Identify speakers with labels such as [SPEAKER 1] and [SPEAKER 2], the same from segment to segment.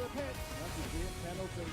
[SPEAKER 1] the pitch. That's a game penalty.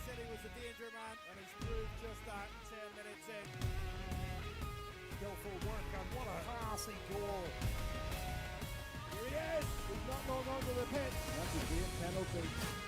[SPEAKER 2] He was a danger man, and he's proved just that 10 minutes in.
[SPEAKER 3] Skillful work, and what a classy goal.
[SPEAKER 1] Here he is! He's not long onto the pitch. That's a game penalty.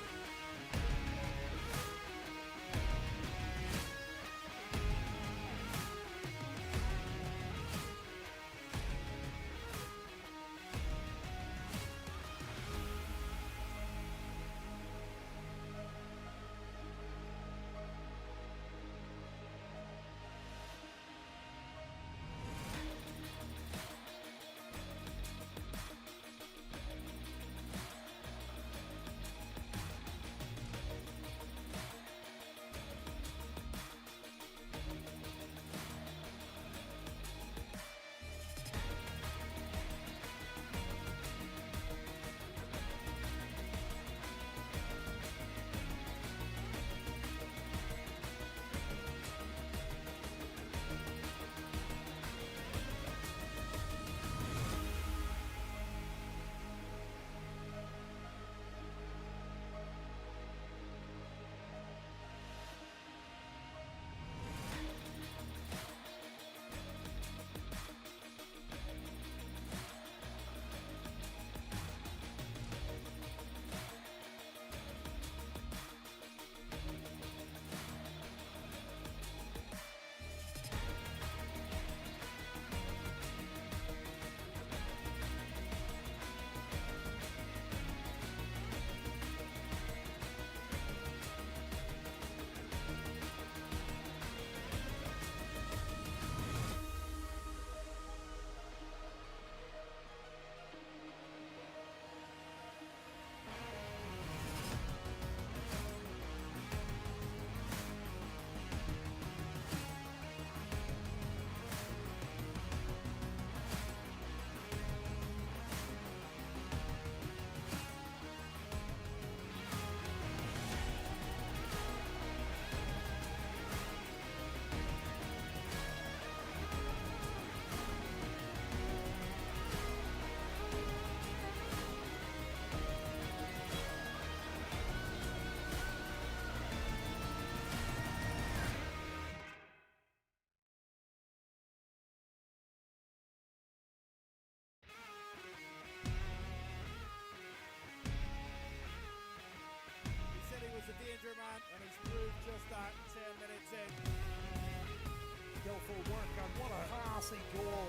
[SPEAKER 3] classy goal.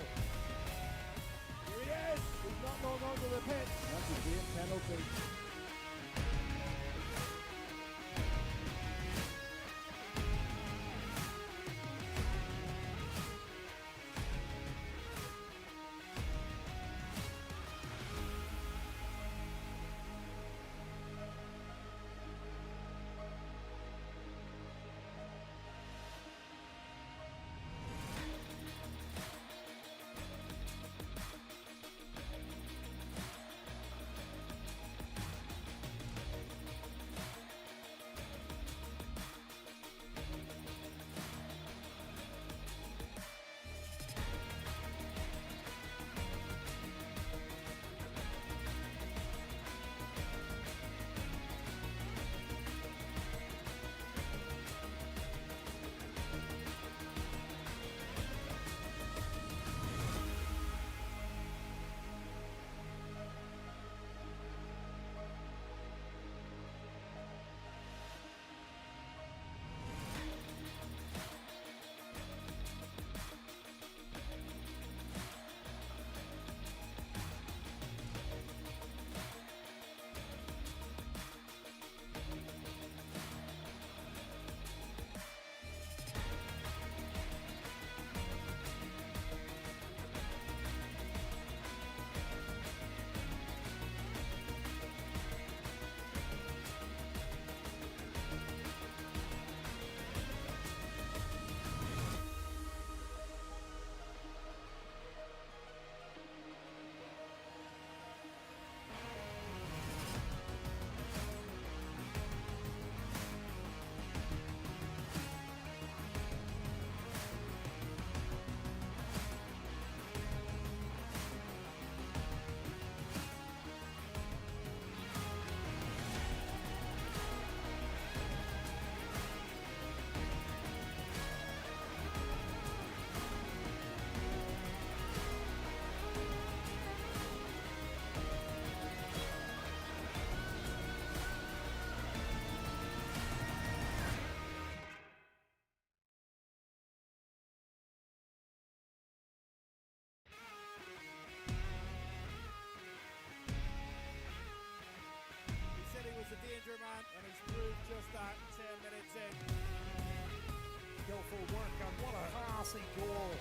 [SPEAKER 1] Here he is. He's not long onto the pitch. That's a game penalty.
[SPEAKER 2] He said he was a danger man, and he's proved just that 10 minutes in.
[SPEAKER 3] Skillful work, and what a classy goal.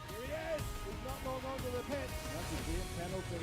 [SPEAKER 1] Here he is. He's not long onto the pitch. That's a game penalty.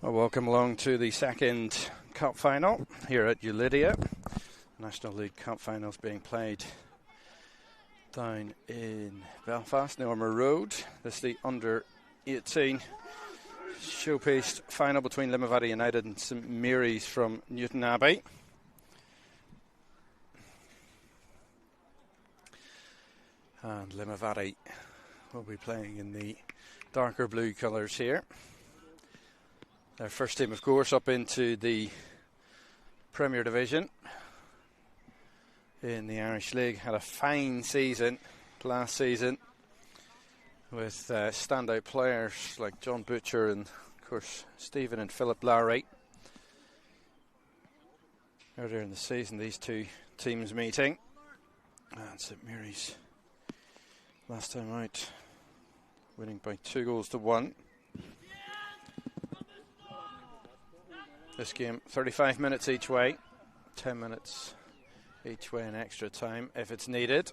[SPEAKER 4] Well, welcome along to the second cup final here at Ulidia. National League Cup Finals being played down in Belfast, Norma Road. This is the under-18 showpiece final between Limavady United and St Mary's from Newton Abbey. And Limavady will be playing in the darker blue colours here. Their first team, of course, up into the Premier Division in the Irish League. Had a fine season last season with standout players like John Butcher and, of course, Stephen and Philip Lowry. Earlier in the season, these two teams meeting. And St Mary's last time out, winning by 2-1. This game, 35 minutes each way, 10 minutes each way in extra time if it's needed.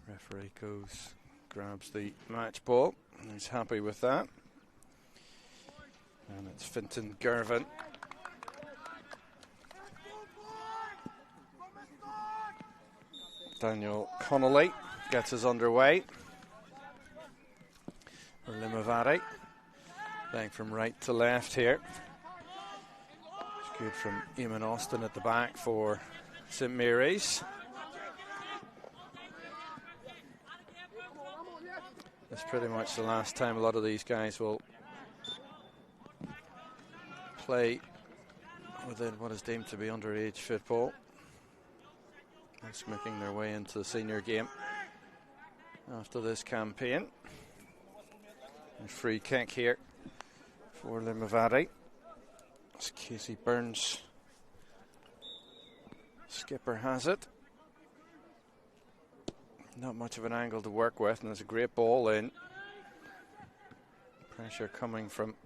[SPEAKER 4] Referee goes, grabs the match ball, and he's happy with that. And it's Fintan Gervin. Daniel Connolly gets us underway for Limavady. Playing from right to left here. It's good from Eamon Austin at the back for St Mary's. It's pretty much the last time a lot of these guys will play within what is deemed to be underage football. That's making their way into the senior game after this campaign. A free kick here for Limavady. It's Casey Burns. Skipper has it. Not much of an angle to work with, and there's a great ball in. Pressure coming from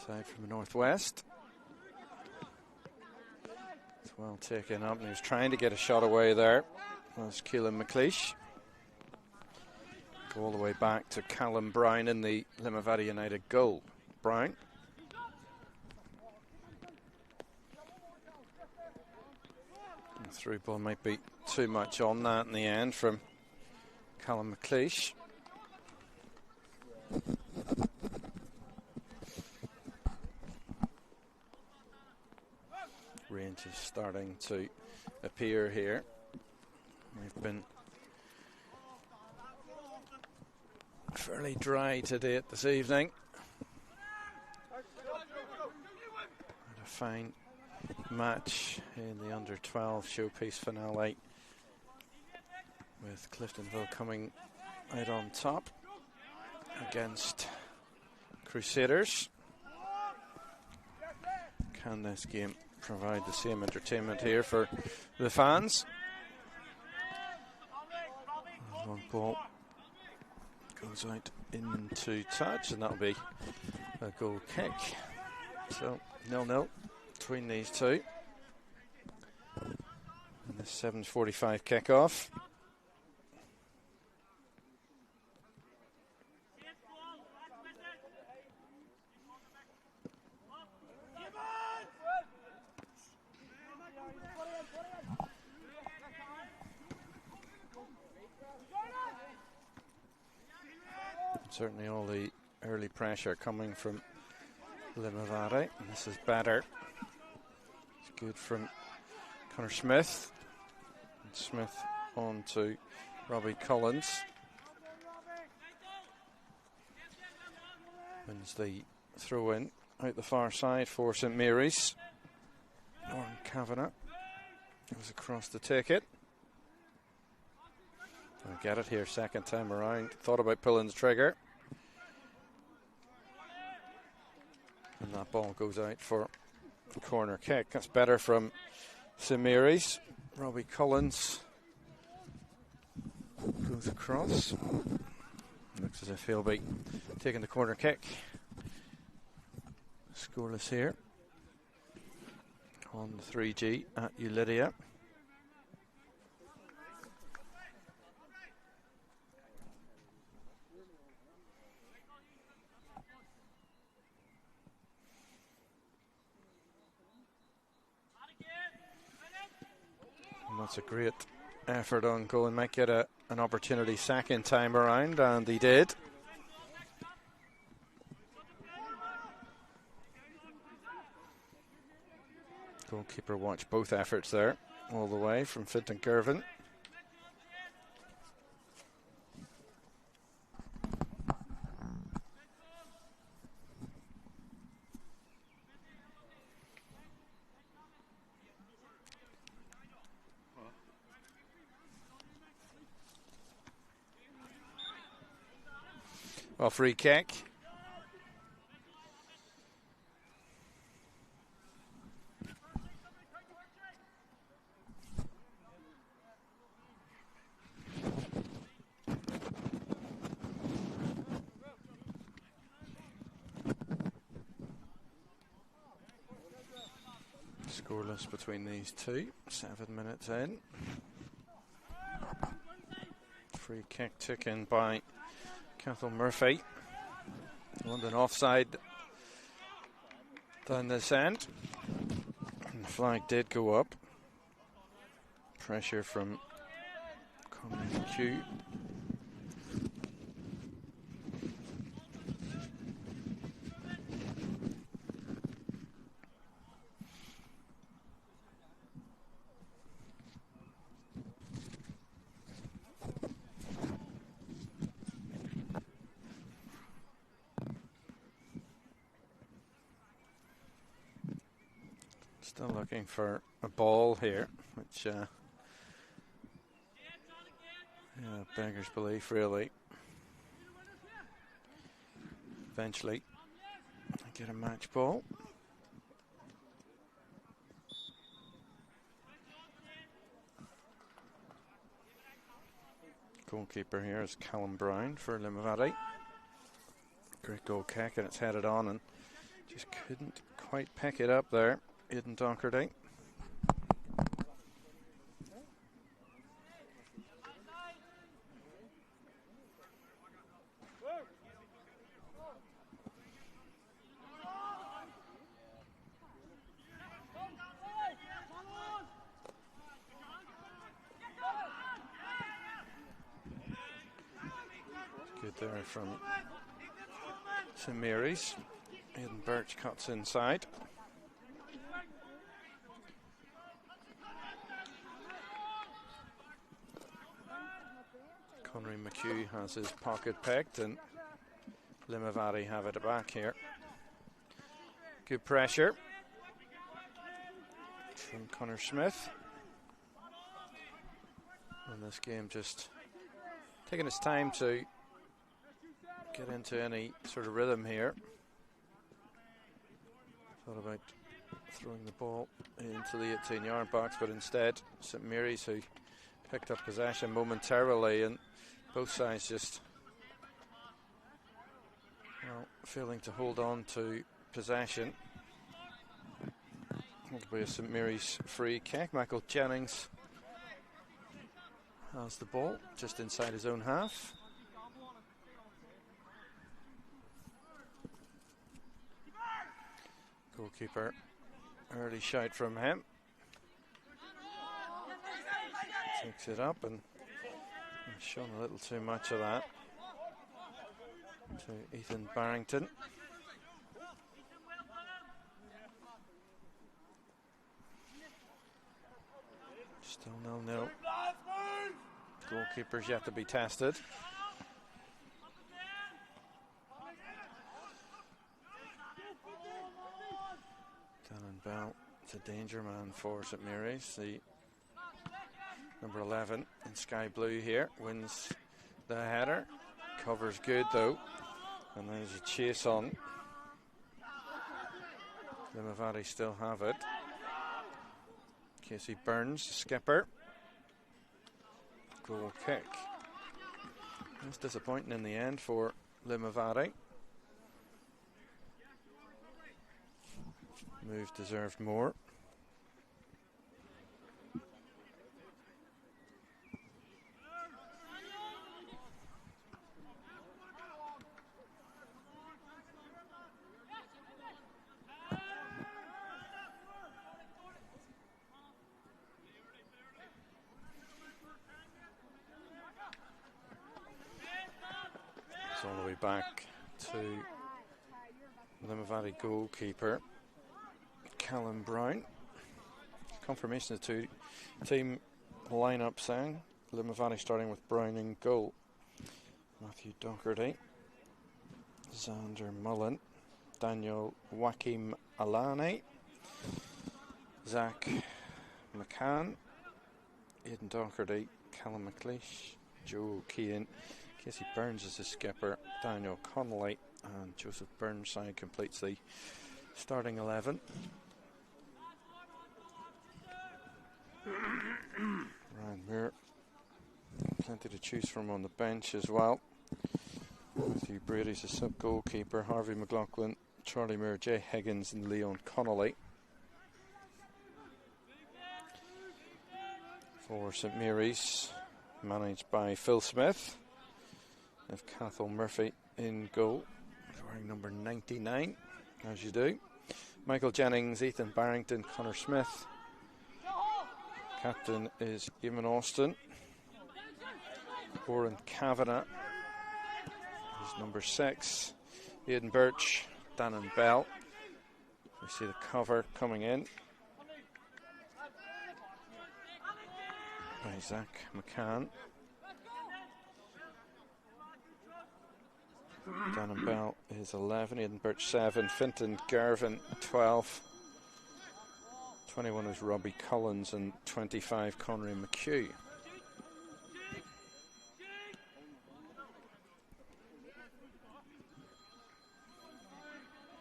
[SPEAKER 4] side from the northwest. It's well taken up, and he was trying to get a shot away there. Was Keelan McLeish. Go all the way back to Callum Brown in the Limavady United goal. Brown. The through ball might be too much on that in the end from Callum McLeish. Range is starting to appear here. We've been fairly dry to date this evening. Had a fine match in the under-12 showpiece finale with Cliftonville coming out on top against Crusaders. Can this game provide the same entertainment here for the fans? One ball goes out into touch, and that'll be a goal kick. So 0-0 between these two. And this 7:45 kickoff. Certainly all the early pressure coming from Limavady. And this is better. It's good from Connor Smith. And Smith on to Robbie Collins. Wins the throw in out the far side for St Mary's. Lauren Kavanagh goes across to take it. I'll get it here second time around. Thought about pulling the trigger. And that ball goes out for a corner kick. That's better from St Mary's. Robbie Collins goes across. Looks as if he'll be taking the corner kick Scoreless here on the 3G at Ulidia. And that's a great effort on goal, and might get an opportunity second time around, and he did. Goalkeeper watched both efforts there, all the way from Fintan Gervin. Well, free kick. Scoreless between these two, 7 minutes in. Free kick taken by Cathal Murphy. London offside down this end. And the flag did go up. Pressure from Conor McHugh. Still looking for a ball here, which beggars belief, really. Eventually get a match ball. Goalkeeper here is Callum Brown for Limavady. Great goal kick, and it's headed on, and just couldn't quite pick it up there. Aidan Docherty. Good there from St Mary's. Aidan Birch cuts inside. Conor McHugh has his pocket picked, and Limavady have it back here. Good pressure from Connor Smith. And this game just taking its time to get into any sort of rhythm here. Thought about throwing the ball into the 18-yard box, but instead St Mary's, who picked up possession momentarily, and both sides just failing to hold on to possession. It'll be a St Mary's free kick. Michael Jennings has the ball just inside his own half. Goalkeeper, early shout from him. Takes it up, and shown a little too much of that to Ethan Barrington. Still 0-0. Goalkeeper's yet to be tested. Dylan Bell, it's a danger man for St Mary's. The number 11 in sky blue here wins the header. Covers good though, and there's a chase on. Limavady still have it. Casey Burns, skipper. Goal kick. That's disappointing in the end for Limavady. Move deserved more. It's all the way back to Limavady goalkeeper Callum Brown. Confirmation of the team lineup saying Limavady starting with Brown in goal. Matthew Docherty, Xander Mullen, Daniel Joachim Alani, Zach McCann, Aidan Docherty, Callum McLeish, Joe Keane, Casey Burns is the skipper, Daniel Connolly, and Joseph Burnside completes the starting 11. Ryan Muir, plenty to choose from on the bench as well. Matthew Brady's the sub-goalkeeper, Harvey McLaughlin, Charlie Muir, Jay Higgins and Leon Connolly. For St Mary's, managed by Phil Smith. They have Cathal Murphy in goal, wearing number 99, as you do. Michael Jennings, Ethan Barrington, Connor Smith. Captain is Eamon Austin. Oren Kavanagh is number 6. Aidan Birch, Dannon Bell. We see the cover coming in by Zach McCann. Dannon Bell is 11, Aidan Birch 7, Finton Garvin 12, 21 is Robbie Collins and 25 Conry McHugh.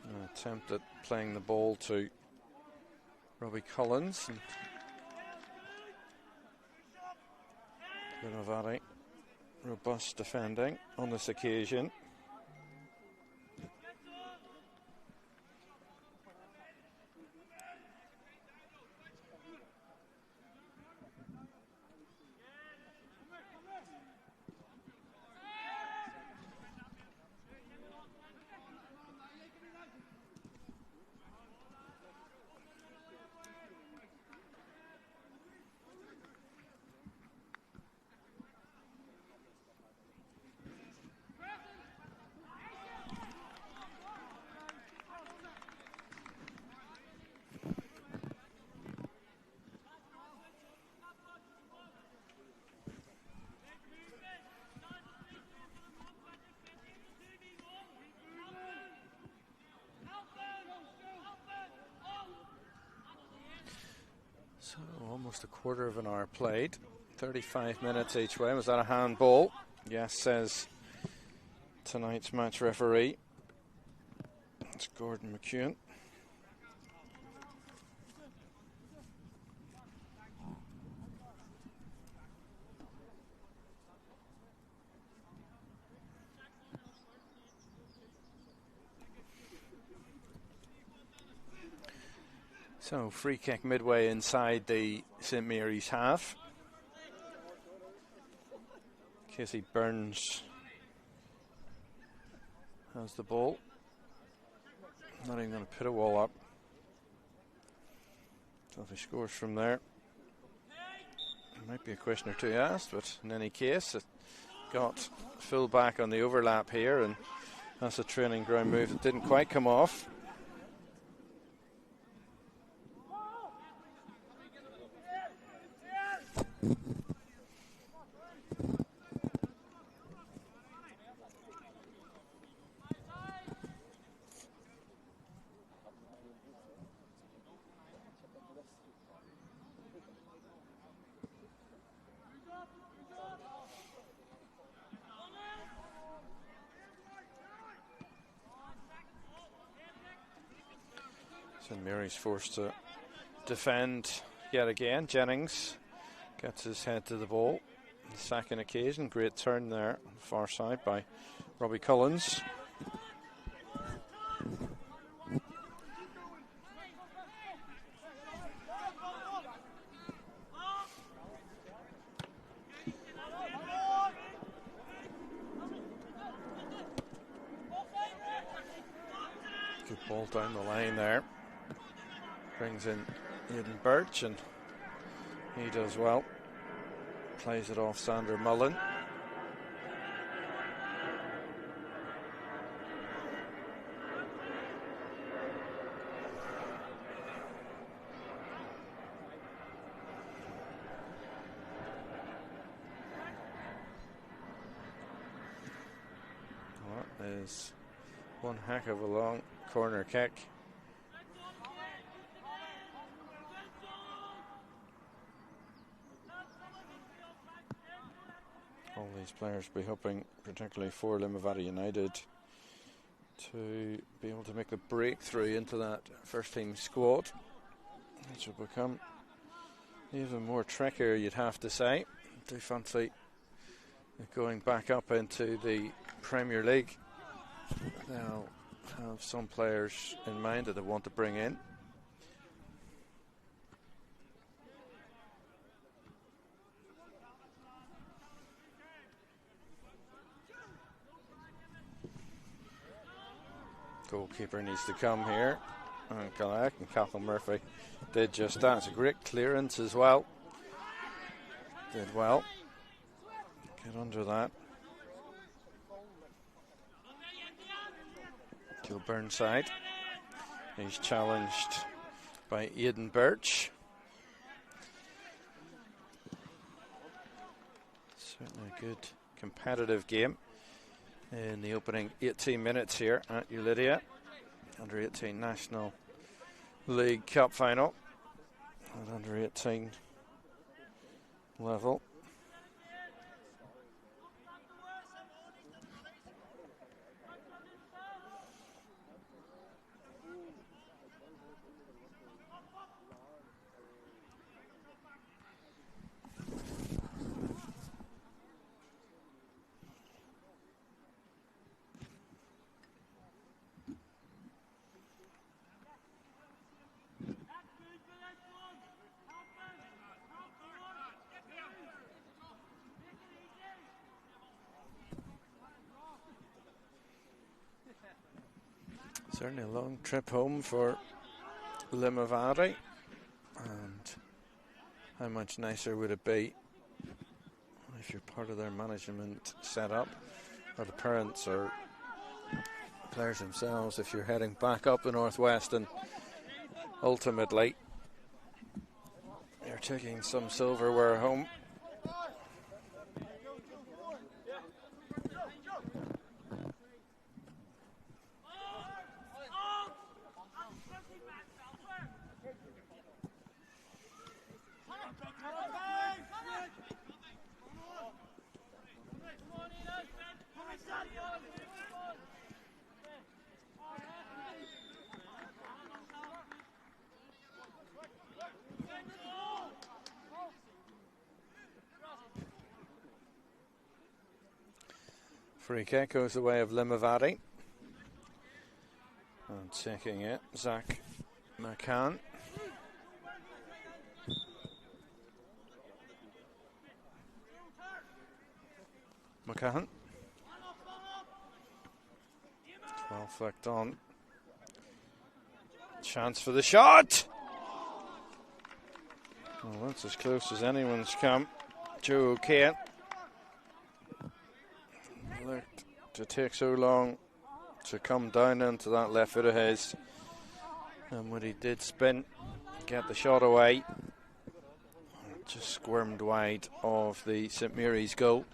[SPEAKER 4] An attempt at playing the ball to Robbie Collins. And Limavady robust defending on this occasion. So almost a quarter of an hour played, 35 minutes each way. Was that a handball? Yes, says tonight's match referee. It's Gordon McEwen. So free kick midway inside the St Mary's half. Casey Burns has the ball. Not even going to put a wall up. So if he scores from there, there might be a question or two asked, but in any case, it got full back on the overlap here, and that's a training ground move that didn't quite come off. St Mary's forced to defend yet again. Jennings gets his head to the ball. The second occasion, great turn there on the far side by Robbie Collins. down the line there. Brings in Aidan Birch, and he does well. Plays it off Sander Mullen. That is one heck of a long corner kick. All these players be hoping, particularly for Limavady United, to be able to make the breakthrough into that first team squad, which will become even more trickier, you'd have to say. Do fancy going back up into the Premier League. They'll have some players in mind that they want to bring in. Goalkeeper needs to come here. And Gallagher and Cathal Murphy did just that. It's a great clearance as well. Did well. Get under that. Kilburn side. He's challenged by Aidan Birch. Certainly a good competitive game in the opening 18 minutes here at Ulidia. Under 18 National League Cup Final at under 18 level. Certainly a long trip home for Limavady, and how much nicer would it be if you're part of their management setup, or the parents or players themselves, if you're heading back up the northwest and ultimately you're taking some silverware home. Free kick goes the way of Limavady. And taking it, Zach McCann. McCann. Well flicked on. Chance for the shot! Well, that's as close as anyone's come. Joe O'Kane. Looked to take so long to come down into that left foot of his, and when he did spin, get the shot away, just squirmed wide of the St Mary's goal.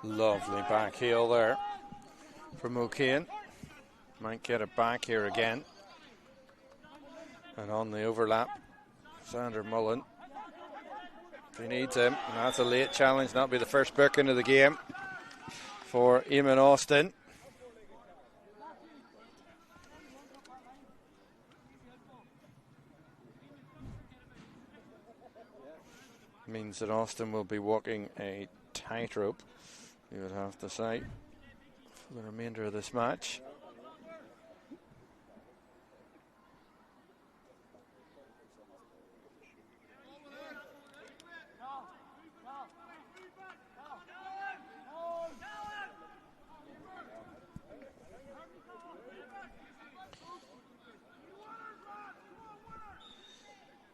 [SPEAKER 4] Lovely back heel there from O'Kane. Might get it back here again. And on the overlap, Sander Mullen He needs him. And that's a late challenge. That'll be the first booking of the game for Eamon Austin. Means that Austin will be walking a tightrope, you would have to say, for the remainder of this match.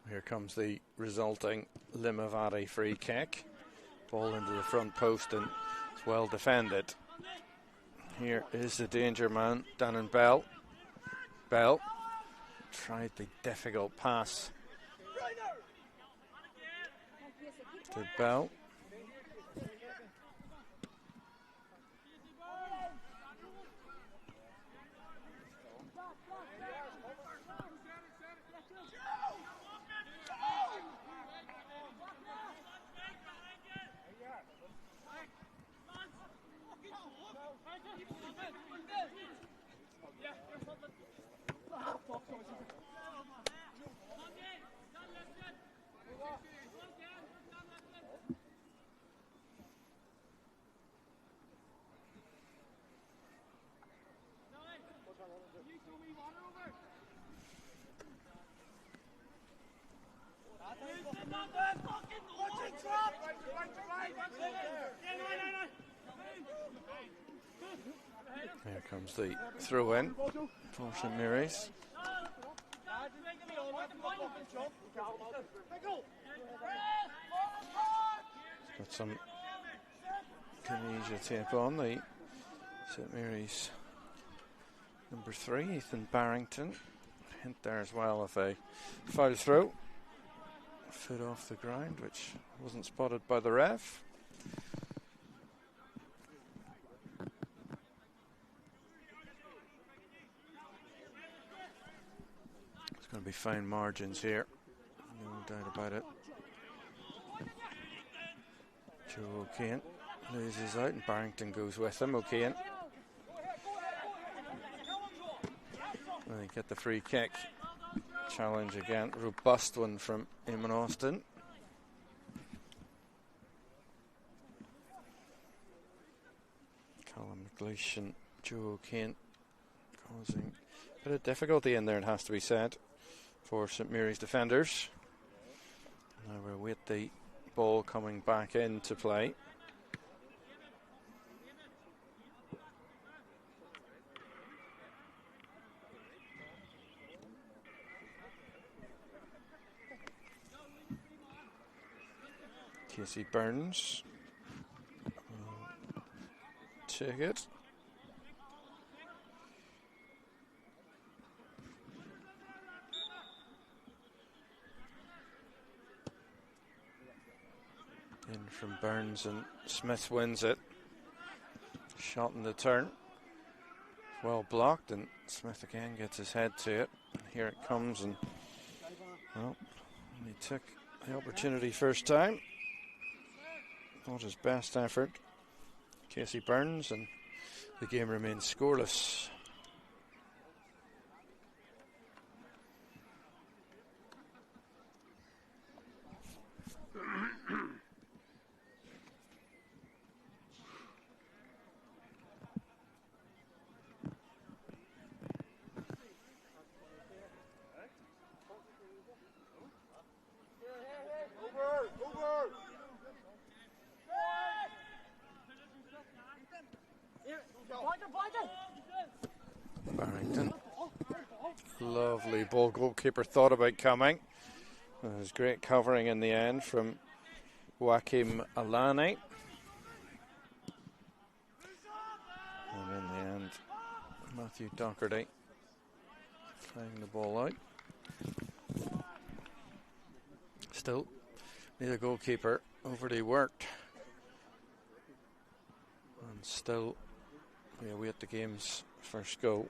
[SPEAKER 4] Here comes the resulting Limavady free kick. Ball into the front post and it's well defended. Here is the danger man, Dannon Bell. Bell tried the difficult pass to Bell. Here comes the throw in for St Mary's. Got some Kinesia tape on the St Mary's number 3, Ethan Barrington. Hint there as well of a foul throw. Foot off the ground, which wasn't spotted by the ref. It's going to be fine margins here, no doubt about it. Joe O'Kane loses out and Barrington goes with him. O'Kane. They get the free kick. Challenge again. Robust one from Eamon Austin. Callum McLeish and Joe O'Kane causing a bit of difficulty in there, it has to be said, for St Mary's defenders. Now we await the ball coming back into play. Casey Burns take it. In from Burns and Smith wins it. Shot in the turn. Well blocked and Smith again gets his head to it. And here it comes and well, he took the opportunity first time. Not his best effort. Casey Burns, and the game remains scoreless. Barrington. Lovely ball. Goalkeeper thought about coming. It was great covering in the end from Joachim Alani. And in the end, Matthew Docherty playing the ball out. Still, neither goalkeeper overly worked. And still, we await the game's first goal.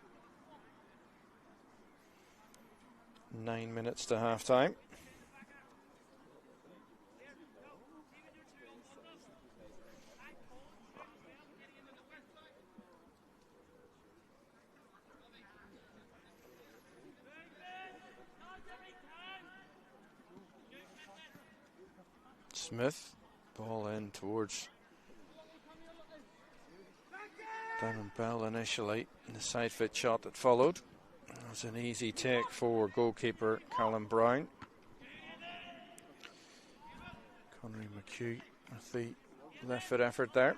[SPEAKER 4] 9 minutes to half time. Smith, ball in towards Darren Bell initially, and the side foot shot that followed. That's an easy take for goalkeeper Callum Brown. Connery McHugh with the left foot effort there.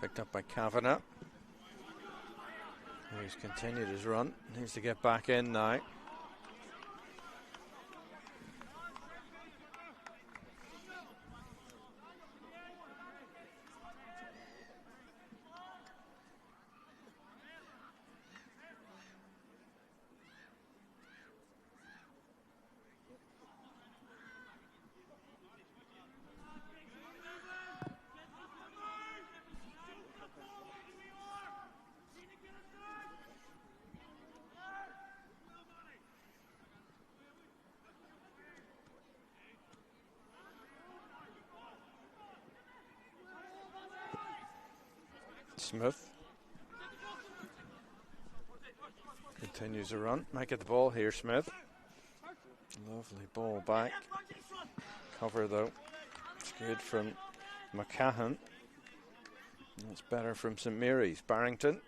[SPEAKER 4] Picked up by Kavanagh. He's continued his run. Needs to get back in now. Smith continues a run. Might get the ball here, Smith. Lovely ball back. Cover though. It's good from McCahan. That's better from St Mary's. Barrington.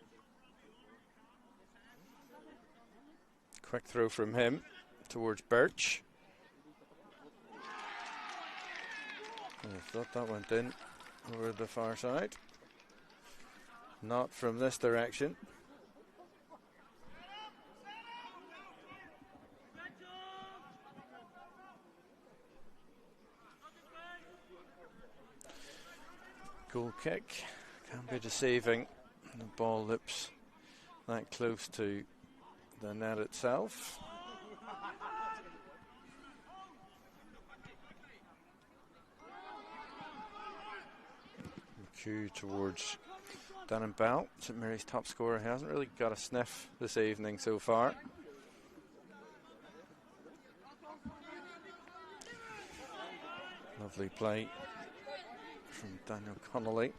[SPEAKER 4] Quick throw from him towards Birch. I thought that went in over the far side. Not from this direction. Goal kick. Can be deceiving. The ball lips that close to the net itself. Cue towards Darren Bell, St Mary's top scorer. He hasn't really got a sniff this evening so far. Lovely play from Daniel Connolly.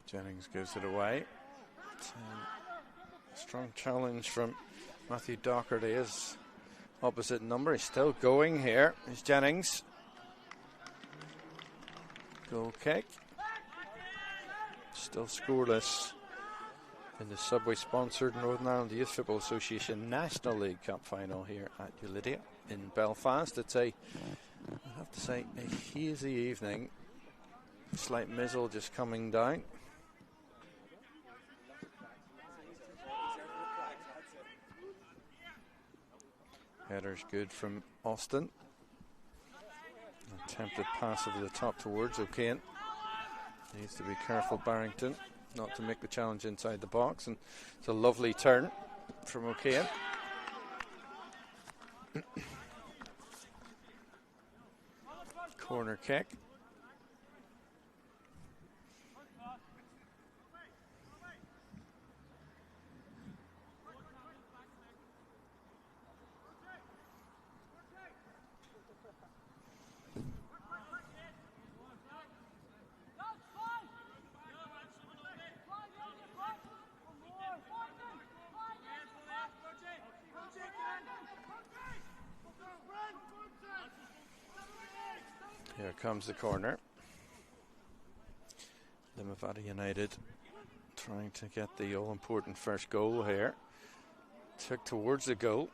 [SPEAKER 4] Jennings gives it away. Strong challenge from Matthew Docherty. His opposite number. He's still going here. Is Jennings. Goal kick. Still scoreless in the Subway-sponsored Northern Ireland Youth Football Association National League Cup Final here at Ulidia in Belfast. It's I have to say, a hazy evening. Slight mizzle just coming down. Header's good from Austin. Attempted pass over the top towards O'Kane. Needs to be careful, Barrington, not to make the challenge inside the box. And it's a lovely turn from O'Kane. Corner kick. Here comes the corner. Limavady United trying to get the all-important first goal here. Took towards the goal.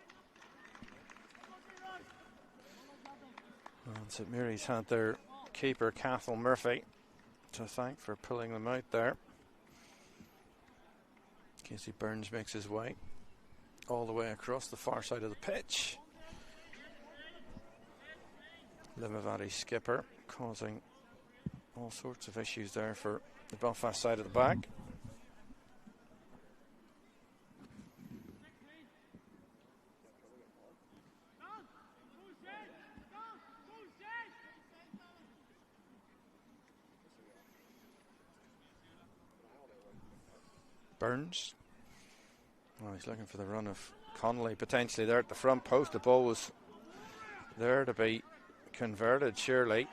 [SPEAKER 4] And St Mary's had their keeper, Cathal Murphy, to thank for pulling them out there. Casey Burns makes his way all the way across the far side of the pitch. Limavady skipper causing all sorts of issues there for the Belfast side of the back. Burns. Oh, he's looking for the run of Connolly potentially there at the front post. The ball was there to be converted, surely.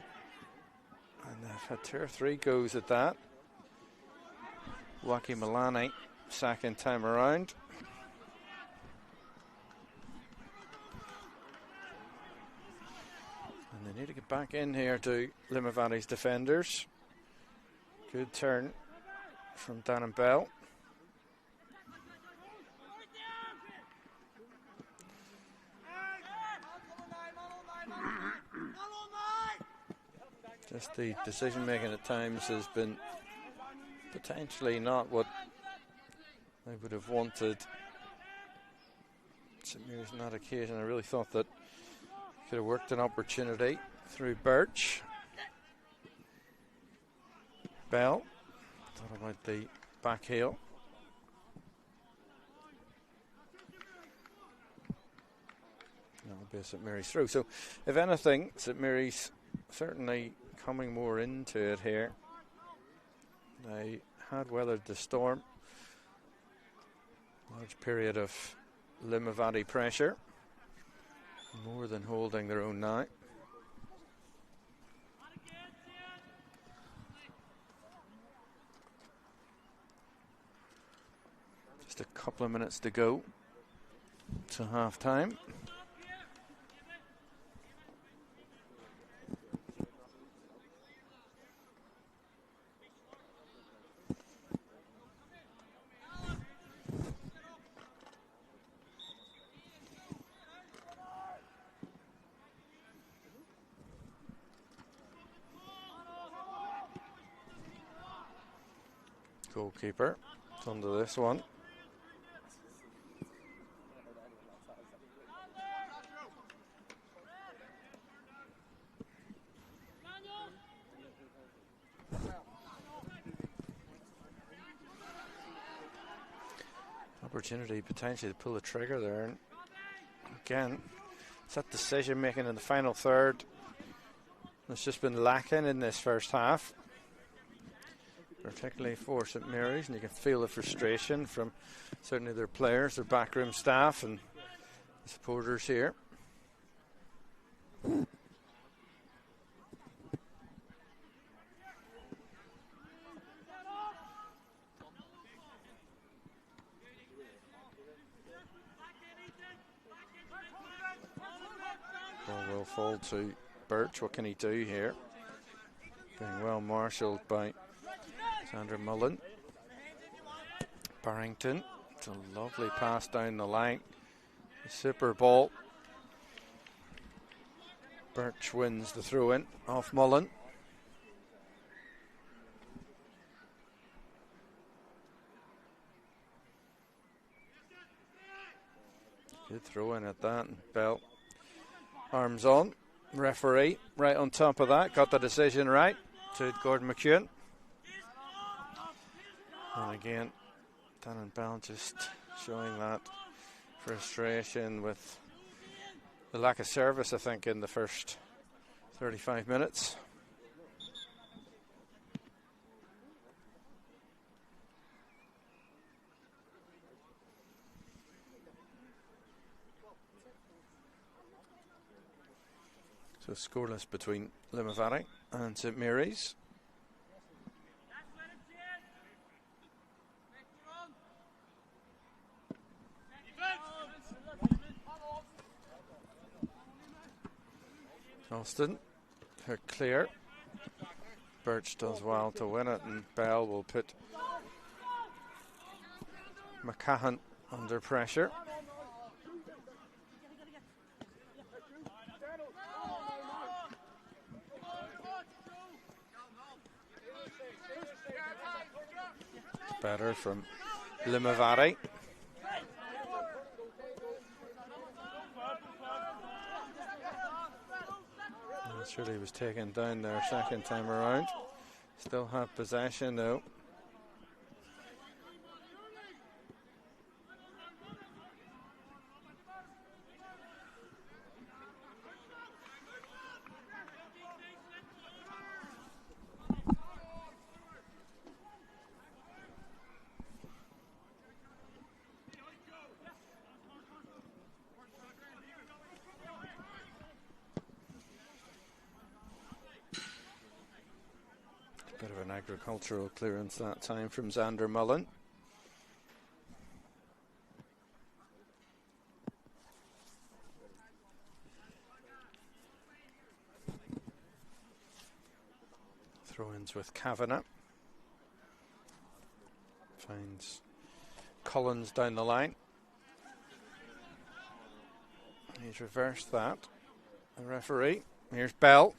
[SPEAKER 4] And they've had 2 or 3 goes at that. Wacky Milani, second time around. And they need to get back in here to Limavady's defenders. Good turn from Dannon Bell. Just the decision making at times has been potentially not what they would have wanted. St Mary's on that occasion, I really thought that could have worked an opportunity through Birch. Bell, thought about the back heel. That'll be a St Mary's through. So, if anything, St Mary's certainly coming more into it here. They had weathered the storm. Large period of Limavady pressure. More than holding their own now. Just a couple of minutes to go to half time. Goalkeeper, it's under this one. Opportunity potentially to pull the trigger there. And again, it's that decision making in the final third that's just been lacking in this first half, particularly for St Mary's, and you can feel the frustration from certainly their players, their backroom staff and the supporters here. Ball will fall to Birch. What can he do here? Being well marshalled by Sandra Mullen. Barrington. It's a lovely pass down the line. A super ball. Birch wins the throw in off Mullen. Good throw in at that. And Bell arms on. Referee right on top of that. Got the decision right to Gordon McEwen. And again, Dannon Bell just showing that frustration with the lack of service, I think, in the first 35 minutes. So scoreless between Limavady and St Mary's. Austin, her clear. Birch does well to win it, and Bell will put McCahan under pressure. Better from Limavady. Surely was taken down there second time around. Still have possession though. Bit of an agricultural clearance that time from Xander Mullen. Throw-ins with Kavanagh. Finds Collins down the line. He's reversed that. The referee. Here's Bell.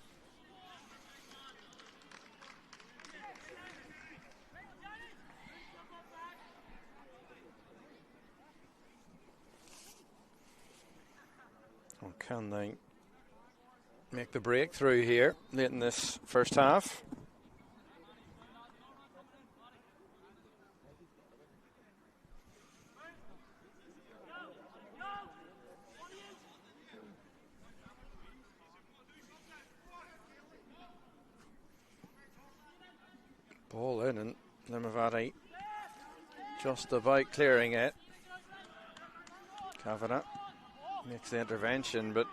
[SPEAKER 4] Or can they make the breakthrough here late in this first half? Ball in and Limavady just about clearing it. Kavanagh makes the intervention, but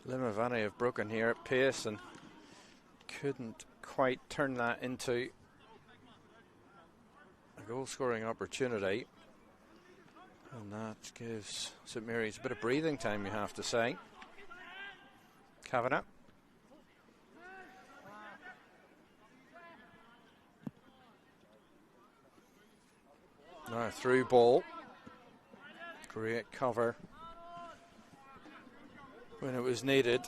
[SPEAKER 4] Limavady have broken here at pace and couldn't quite turn that into a goal scoring opportunity. And that gives St Mary's a bit of breathing time, you have to say. Kavanagh. Now through ball. Great cover when it was needed.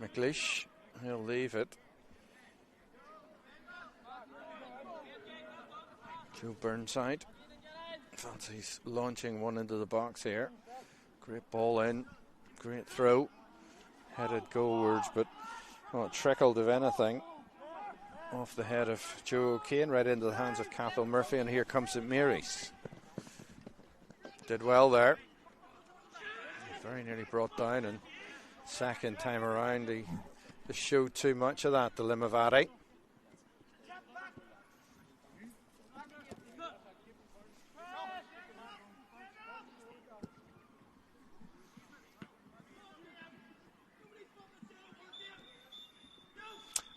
[SPEAKER 4] McLeish, he'll leave it. Joe Burnside fancies launching one into the box here. Great ball in, great throw, headed goalwards, but well, it trickled, if anything, off the head of Joe O'Kane right into the hands of Cathal Murphy, and here comes St Mary's. Did well there. Very nearly brought down, and second time around he showed too much of that to Limavady.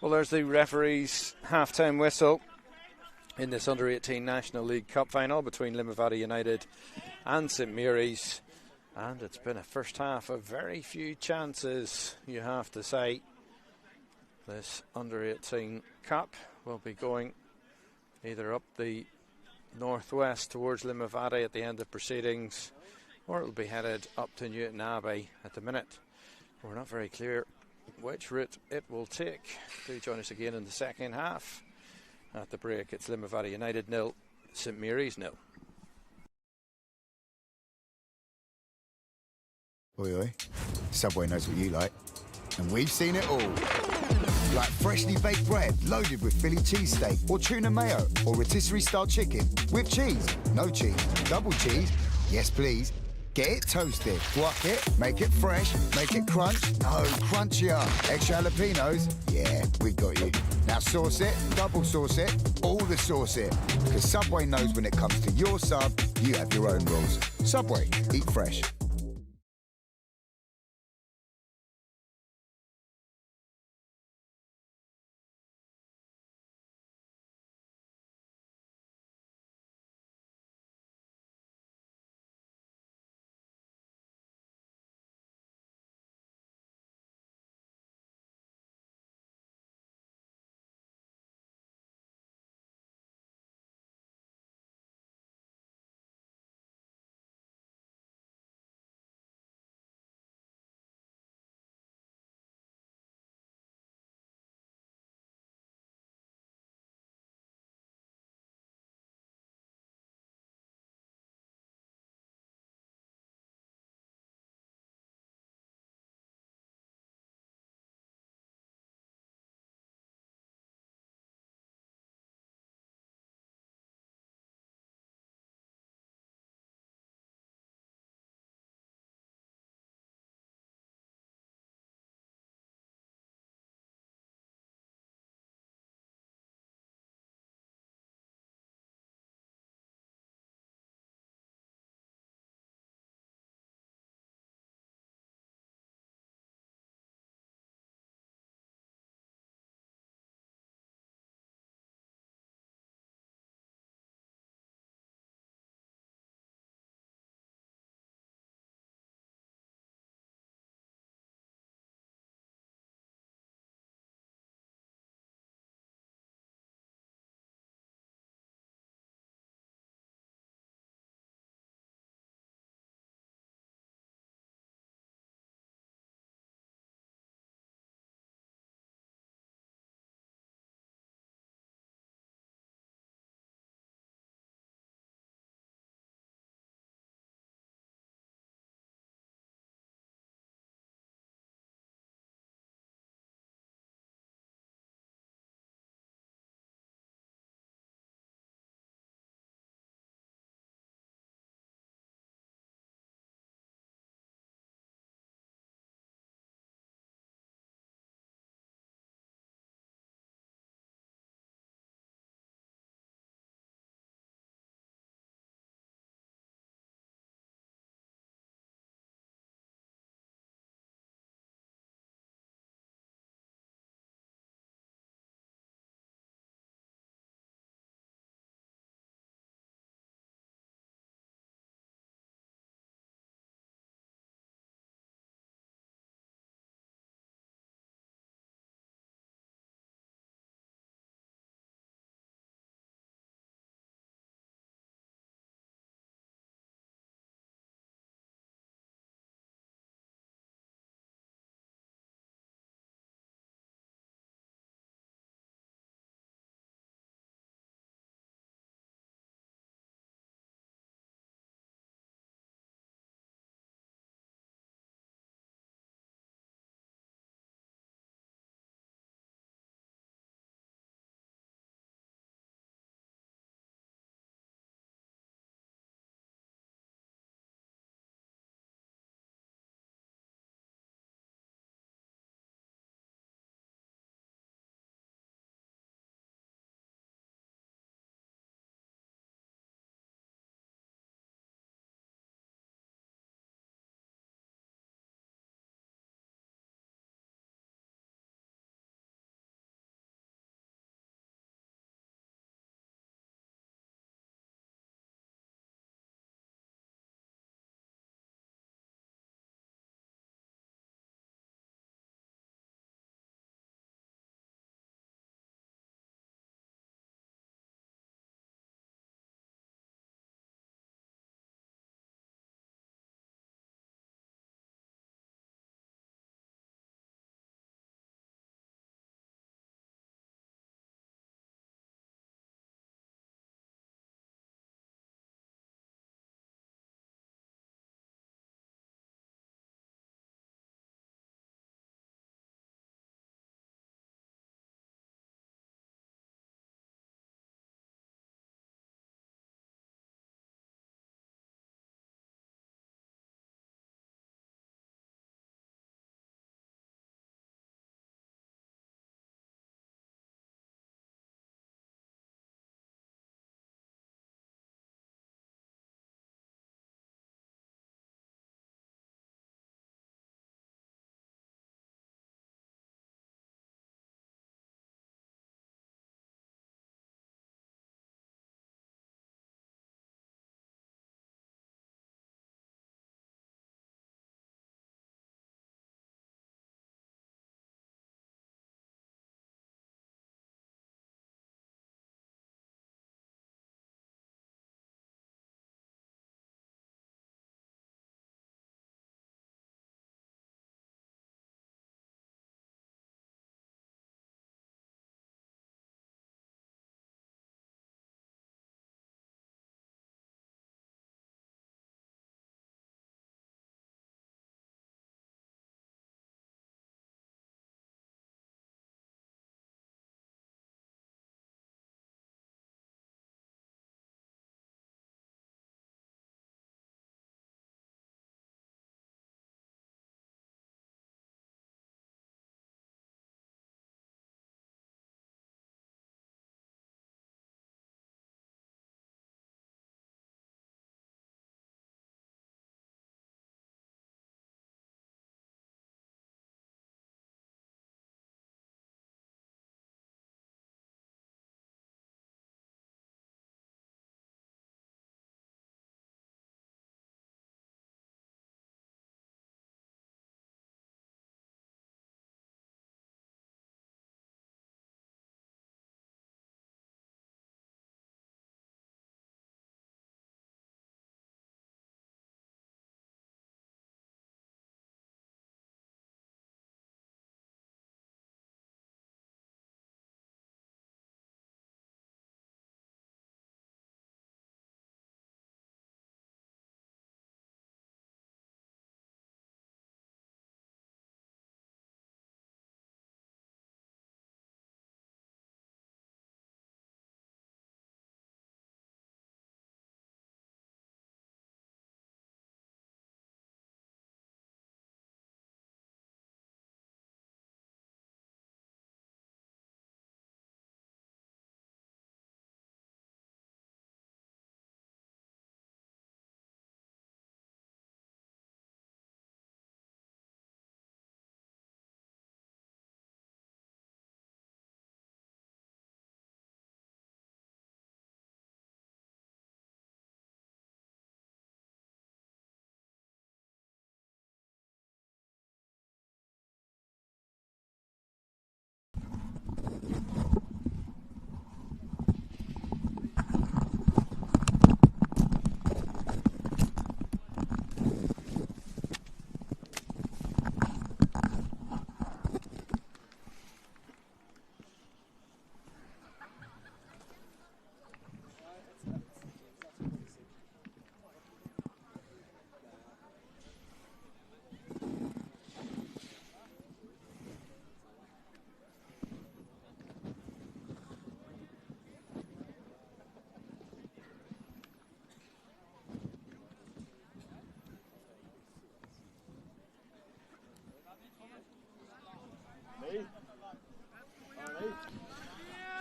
[SPEAKER 4] Well, there's the referee's half-time whistle in this Under-18 National League Cup final between Limavady United and St Mary's. And it's been a first half of very few chances, you have to say. This Under-18 Cup will be going either up the northwest towards Limavady at the end of proceedings, or it'll be headed up to Newton Abbey at the minute. We're not very clear which route it will take. Do join us again in the second half. At the break, it's Limavady United 0, St Mary's 0.
[SPEAKER 5] Oi, oi. Subway knows what you like. And we've seen it all. Like freshly baked bread loaded with Philly cheesesteak or tuna mayo or rotisserie style chicken with cheese. No cheese. Double cheese. Yes, please. Get it toasted. Guac it. Make it fresh. Make it crunch. No, crunchier. Extra jalapenos. Yeah, we got you. Now sauce it. Double sauce it. All the sauce it. Because Subway knows when it comes to your sub, you have your own rules. Subway. Eat fresh.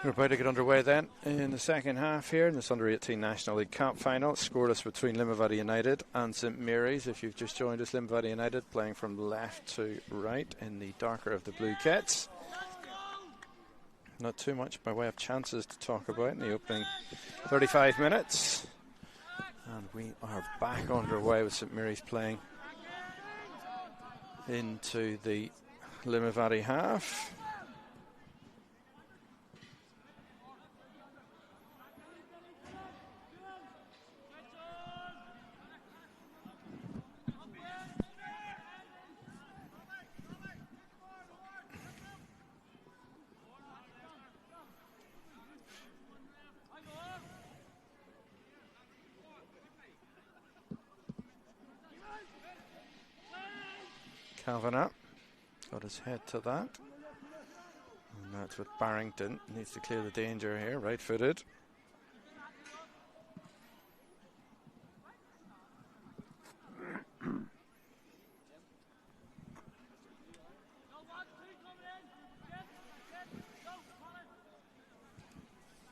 [SPEAKER 4] We're about to get underway then in the second half here in this Under-18 National League Cup Final. Scoreless between Limavady United and St Mary's. If you've just joined us, Limavady United playing from left to right in the darker of the blue kits. Not too much by way of chances to talk about in the opening 35 minutes. And we are back underway with St Mary's playing into the Limavady half. Kavanagh got his head to that, and that's with Barrington. Needs to clear the danger here, right footed.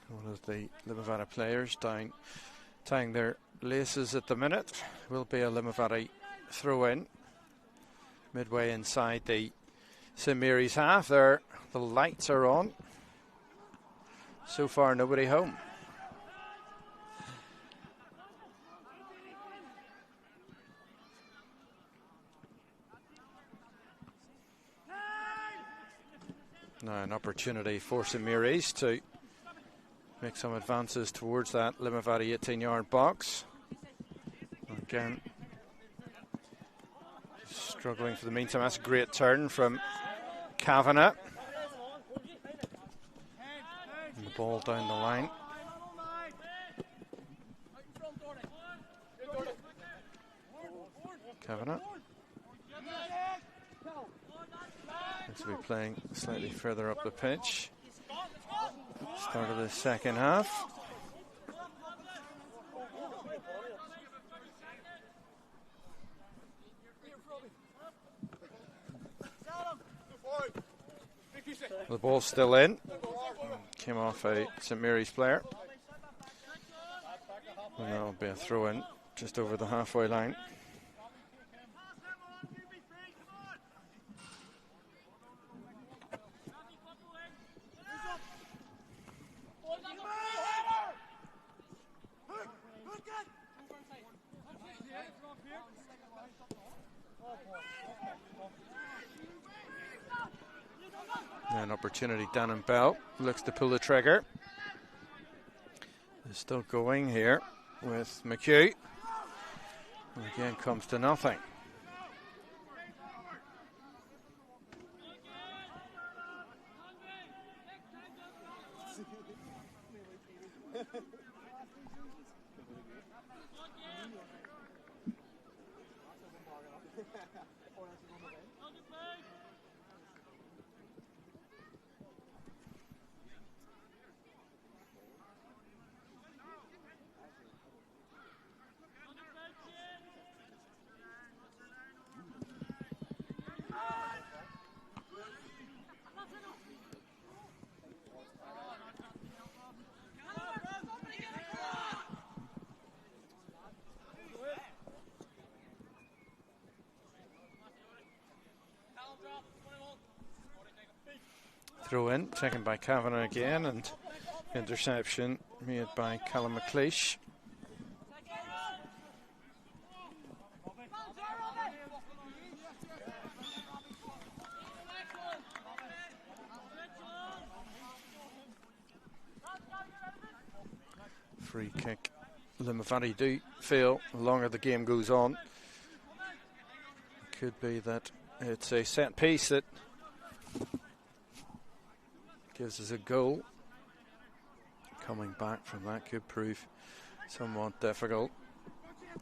[SPEAKER 4] One of the Limavady players tying their laces at the minute. Will be a Limavady throw in. Midway inside the St Mary's half there, the lights are on. So far, nobody home. Now an opportunity for St Mary's to make some advances towards that Limavady 18-yard box. Again, struggling for the meantime. That's a great turn from Kavanagh. And the ball down the line. Kavanagh. Looks to be playing slightly further up the pitch. Start of the second half. The ball's still in. Came off a St Mary's player. And that'll be a throw in just over the halfway line. An opportunity, Dan Bell looks to pull the trigger. They're still going here with McHugh. And again, comes to nothing. Throw in, taken by Kavanagh again, and interception made by Callum McLeish. Free kick. Limavady do feel the longer the game goes on, it could be that it's a set piece that gives us a goal. Coming back from that could prove somewhat difficult,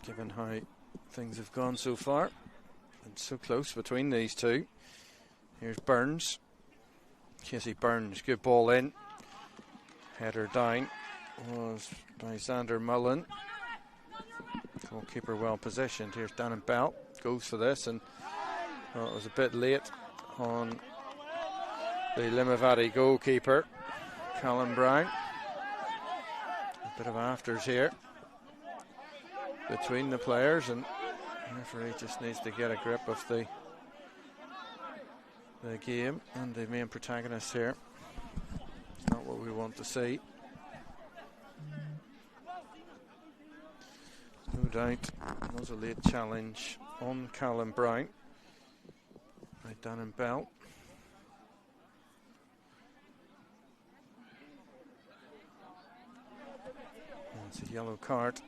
[SPEAKER 4] given how things have gone so far. And so close between these two. Here's Burns. Casey Burns, good ball in. Header down was by Xander Mullen. Goalkeeper well positioned. Here's Dan Bell. Goes for this, and well, it was a bit late on the Limavady goalkeeper, Colin Brown. A bit of afters here between the players, and the referee just needs to get a grip of the game and the main protagonist here. It's not what we want to see. No doubt it was a late challenge on Colin Brown by Dannon Bell. It's a yellow card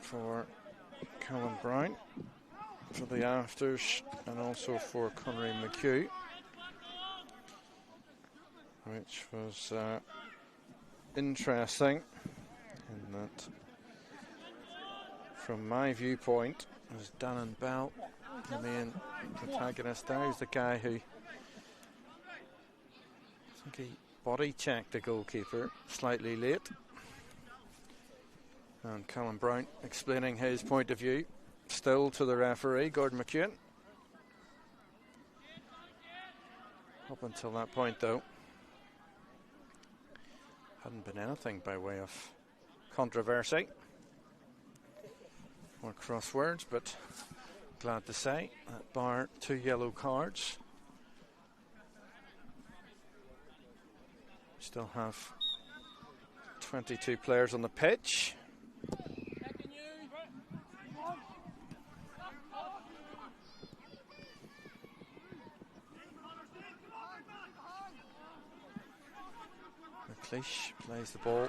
[SPEAKER 4] for Colin Brown for the afters, and also for Conry McHugh, which was interesting in that, from my viewpoint, was Dannon Bell the main protagonist there. He's the guy who, I think he body checked the goalkeeper slightly late. And Colin Brown explaining his point of view still to the referee, Gordon McEwen. Up until that point, though, hadn't been anything by way of controversy or crosswords, but glad to say that bar 2 yellow cards, still have 22 players on the pitch. McLeish plays the ball.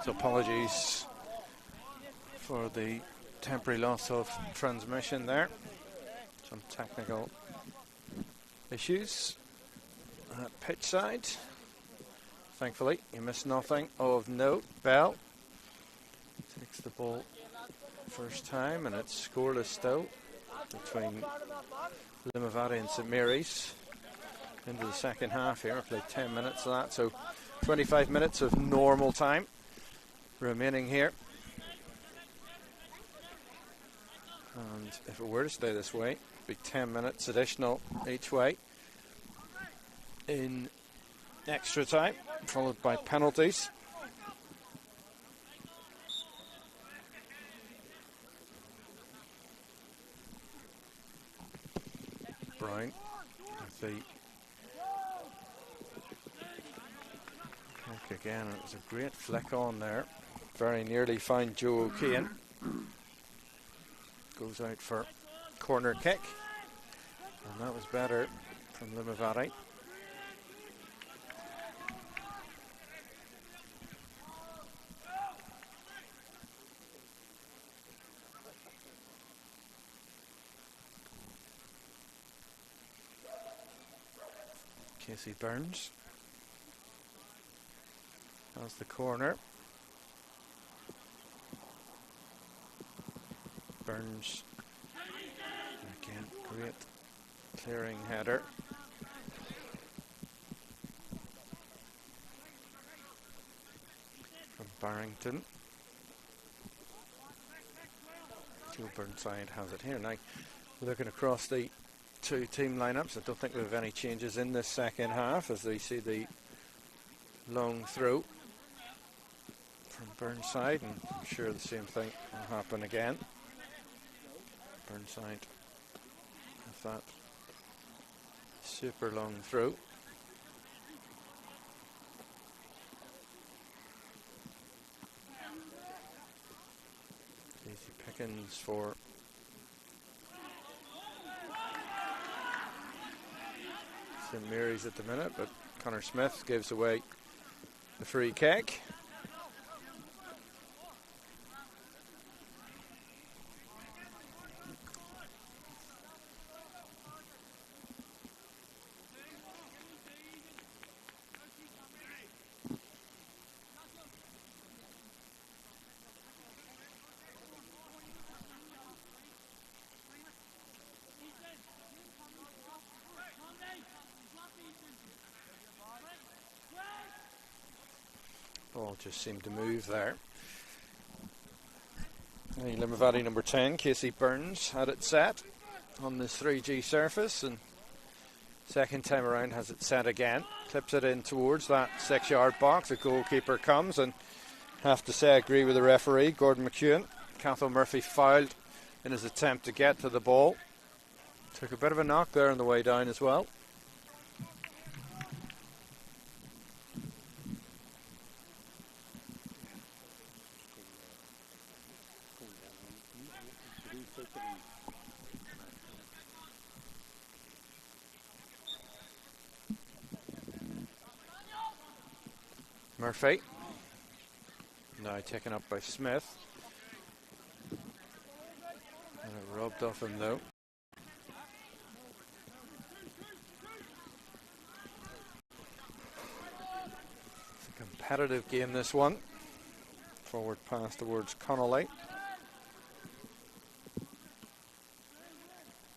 [SPEAKER 4] So apologies for the temporary loss of transmission there. Some technical issues at pitch side. Thankfully, you missed nothing of note. Bell takes the ball first time, and it's scoreless still between Limavady and St Mary's into the second half here. I played 10 minutes of that, so 25 minutes of normal time remaining here. And if it were to stay this way, it'd be 10 minutes additional each way in extra time, followed by penalties. Brown with the kick again. It was a great flick on there. Very nearly found Joe O'Kane. Goes out for corner kick. And that was better from Limavady. Casey Burns has the corner. Burns again, great clearing header. From Barrington. Joe Burnside has it here. Now, looking across the two team lineups, I don't think we have any changes in this second half as they see the long throw from Burnside, and I'm sure the same thing will happen again. Burnside with that super long throw. Casey Pickens for St Mary's at the minute, but Connor Smith gives away the free kick. Ball just seemed to move there. Limavady number 10, Casey Burns, had it set on this 3G surface, and second time around has it set again. Clips it in towards that 6-yard box. The goalkeeper comes, and have to say I agree with the referee, Gordon McEwen. Cathal Murphy fouled in his attempt to get to the ball. Took a bit of a knock there on the way down as well. Murphy, now taken up by Smith, and it rubbed off him though. It's a competitive game, this one. Forward pass towards Connolly.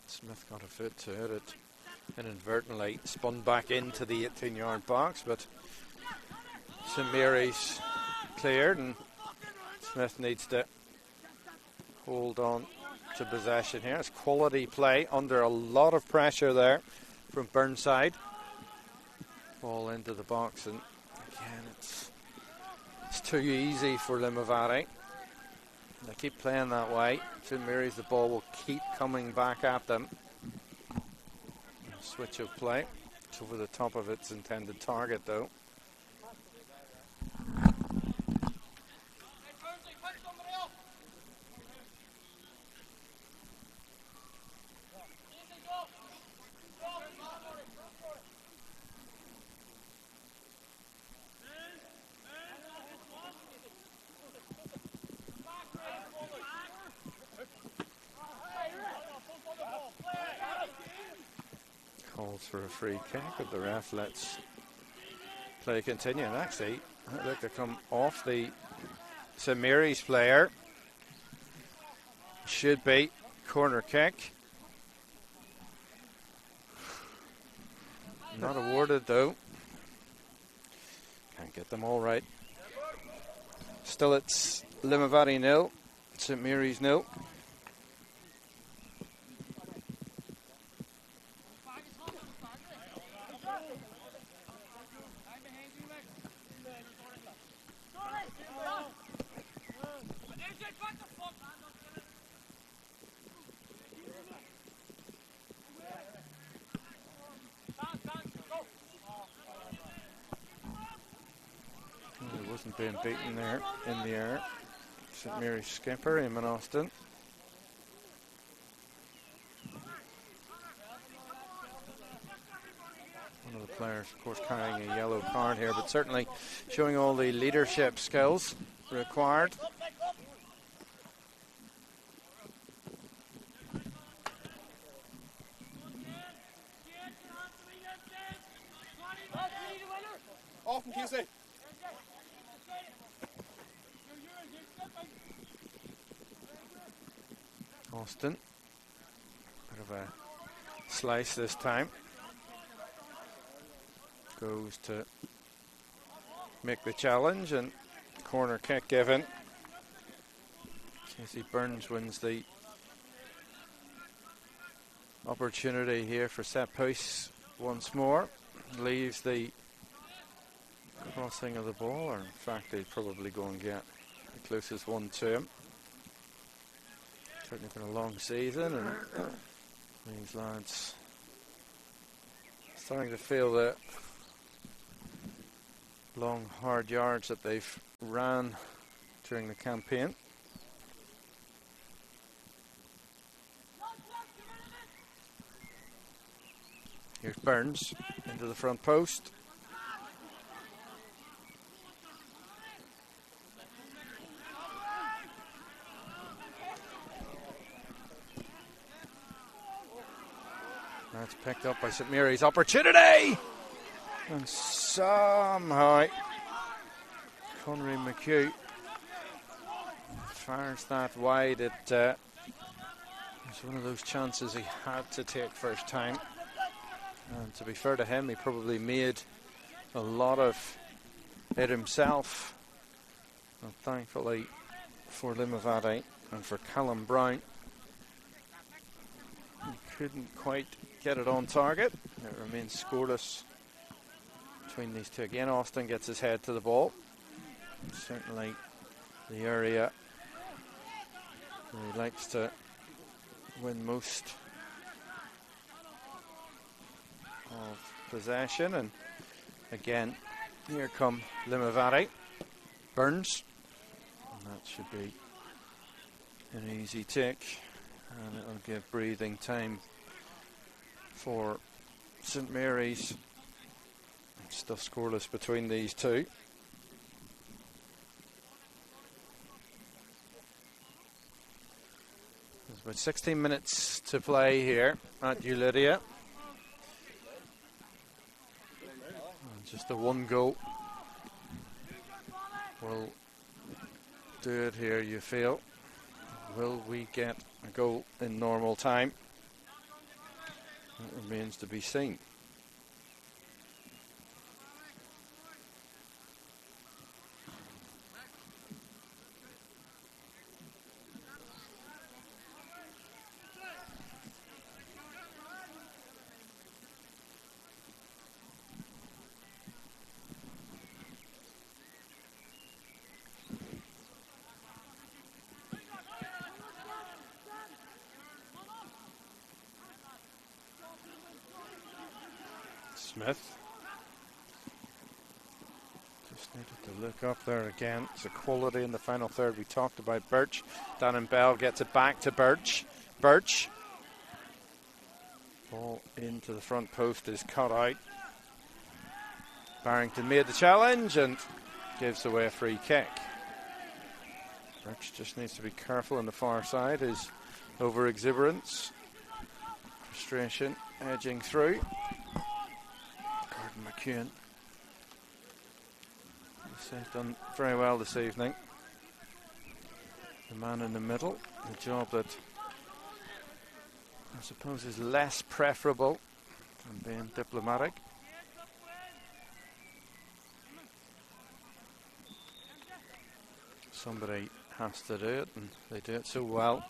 [SPEAKER 4] Smith got a foot to it. It inadvertently spun back into the 18-yard box, but St Mary's cleared, and Smith needs to hold on to possession here. It's quality play under a lot of pressure there from Burnside. Ball into the box, and again it's too easy for Limavady. They keep playing that way. St Mary's, the ball will keep coming back at them. Switch of play. It's over the top of its intended target though. Calls for a free kick, but the ref lets play continue. And actually, that looked to come off the St Mary's player. Should be corner kick. Not awarded though. Can't get them all right. Still it's Limavady 0, St Mary's 0. He wasn't being beaten there in the air. St Mary's skipper, Eamon Austin. One of the players, of course, carrying a yellow card here, but certainly showing all the leadership skills required.
[SPEAKER 2] Off from QC.
[SPEAKER 4] Austin, bit of a slice this time. Goes to make the challenge and corner kick given. Casey Burns wins the opportunity here for set piece once more. Leaves the crossing of the ball, or in fact they'd probably go and get the closest one to him. Certainly been a long season, and these lads starting to feel the long hard yards that they've ran during the campaign. Here's Burns into the front post. That's picked up by St Mary's. Opportunity! And somehow Conry McHugh fires that wide. It was one of those chances he had to take first time. And to be fair to him, he probably made a lot of it himself. And thankfully for Limavady and for Callum Brown, he couldn't quite get it on target. It remains scoreless between these two. Again, Austin gets his head to the ball. Certainly the area where he likes to win most of possession. And again, here come Limavady. Burns. And that should be an easy take. And it'll give breathing time for St Mary's. It's still scoreless between these two. There's about 16 minutes to play here at Ulidia. And just the one goal will do it here, you feel. Will we get a goal in normal time? That remains to be seen. Smith. Just needed to look up there again. It's a quality in the final third. We talked about Birch. Dannon Bell gets it back to Birch. Birch. Ball into the front post is cut out. Barrington made the challenge and gives away a free kick. Birch just needs to be careful on the far side. His over exuberance. Frustration edging through. McEwen. He's done very well this evening. The man in the middle, a job that I suppose is less preferable than being diplomatic. somebody has to do it, and they do it so well.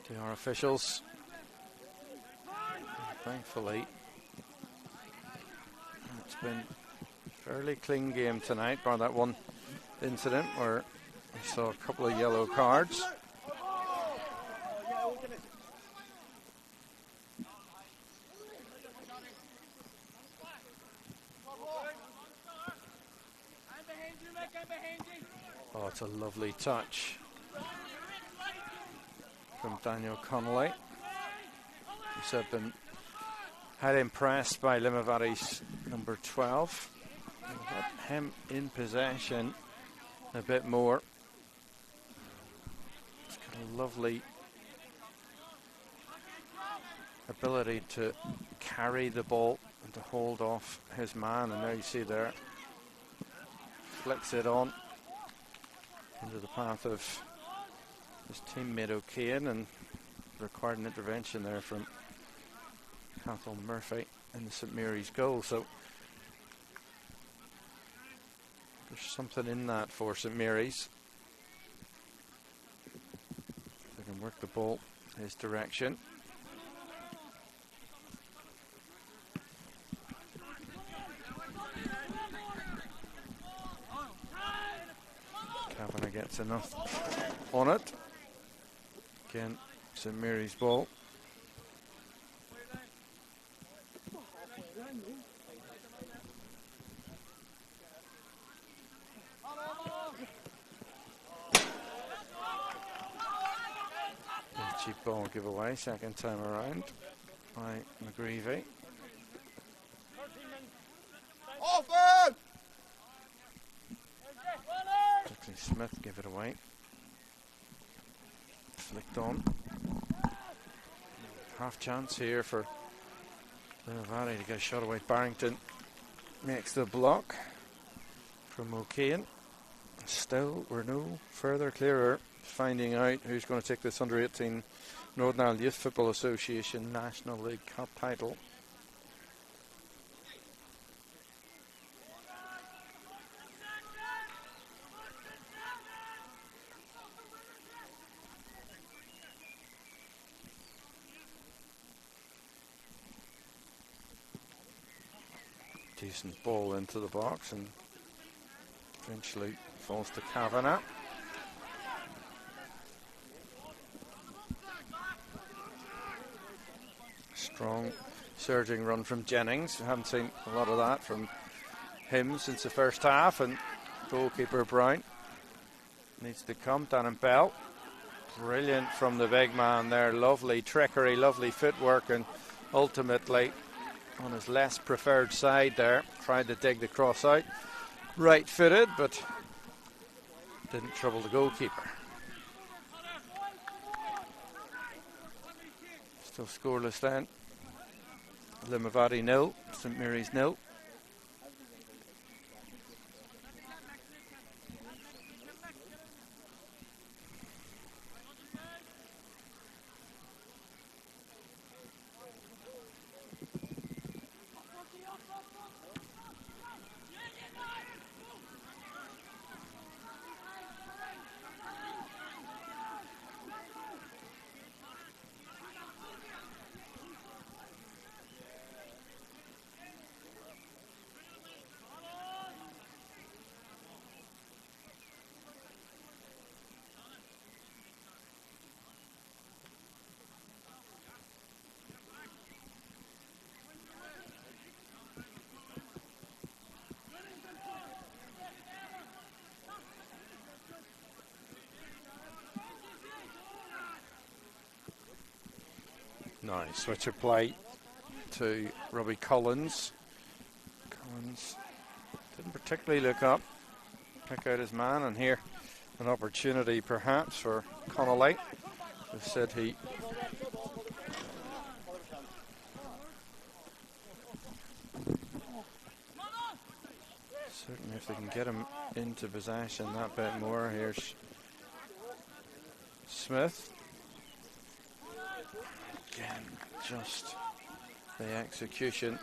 [SPEAKER 4] To our officials. And thankfully, it's been a fairly clean game tonight, bar that one incident where we saw a couple of yellow cards. Oh, it's a lovely touch from Daniel Connolly. He's been had impressed by Limavady's number 12. We'll get him in possession a bit more. He's got a lovely ability to carry the ball and to hold off his man, and there you see there, flicks it on into the path of his teammate O'Kane, and required an intervention there from Cathal Murphy in the St Mary's goal. So there's something in that for St Mary's. They can work the ball his direction. Kavanagh gets enough on it. Again, St Mary's ball. Cheap ball giveaway, second time around by McGreevy. Dixie Smith give it away. Flicked on. Half chance here for Limavady to get a shot away. Barrington makes the block from O'Kane. Still, we're no further clearer finding out who's going to take this under-18 Northern Ireland Youth Football Association National League Cup title. Decent ball into the box and eventually falls to Kavanagh. Strong surging run from Jennings. We haven't seen a lot of that from him since the first half, and goalkeeper Brown needs to come. Dannon Bell, brilliant from the big man there. Lovely trickery, lovely footwork, and ultimately on his less preferred side there, tried to dig the cross out. Right footed, but didn't trouble the goalkeeper. Still scoreless then. Limavady 0, St Mary's 0. Nice switch of play to Robbie Collins. Collins didn't particularly look up, pick out his man, and here an opportunity perhaps for Connolly, who said he certainly, if they can get him into possession that bit more. Here's Smith. Again, just the execution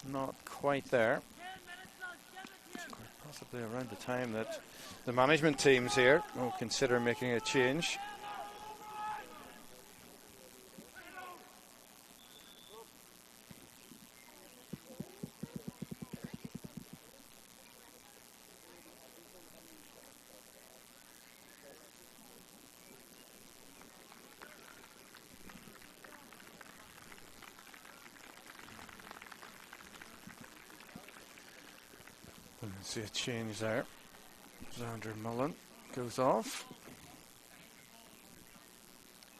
[SPEAKER 4] not quite there. Probably around the time that the management teams here will consider making a change. See a change there. Xander Mullen goes off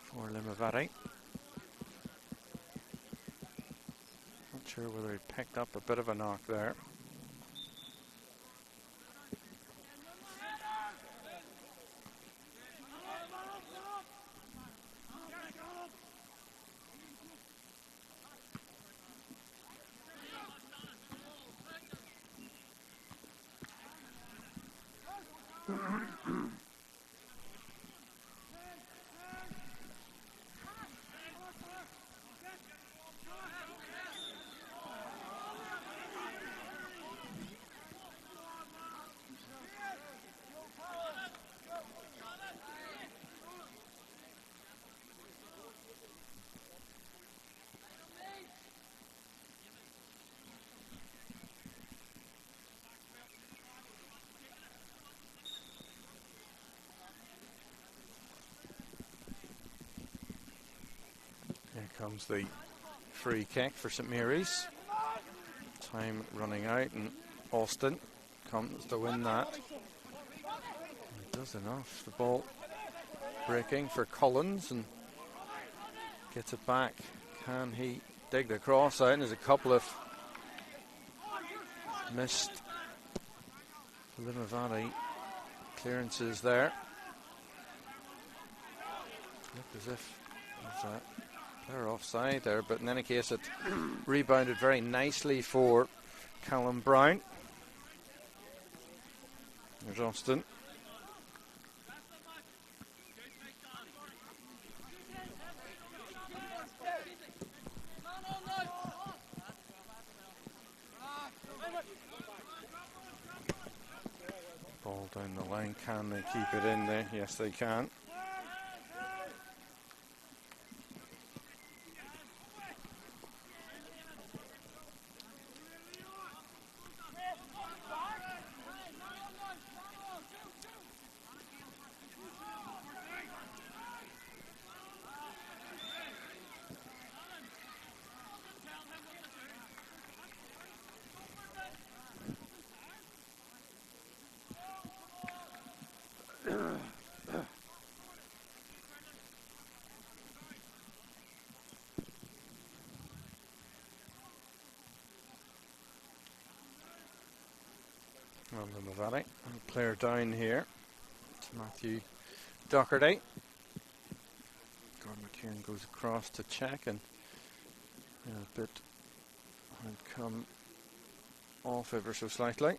[SPEAKER 4] for Limavady. Not sure whether he picked up a bit of a knock there. Here comes the free kick for St Mary's. Time running out, and Austin comes to win that. He does enough. The ball breaking for Collins and gets it back. Can he dig the cross out? And there's a couple of missed Limavady clearances there. Looked as if they're offside there, but in any case it rebounded very nicely for Callum Brown. There's Austin. Ball down the line. Can they keep it in there? Yes, they can. On Limavady, player down here. It's Matthew Doherty. Gordon McKeon goes across to check, and a bit had come off ever so slightly.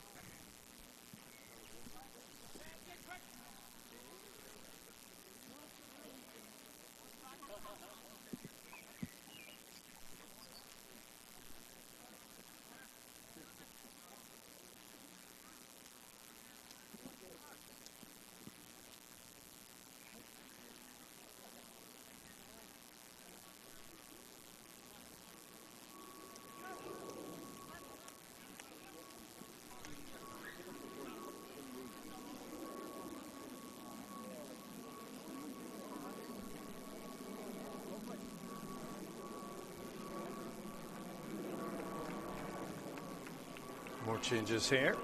[SPEAKER 4] More changes here.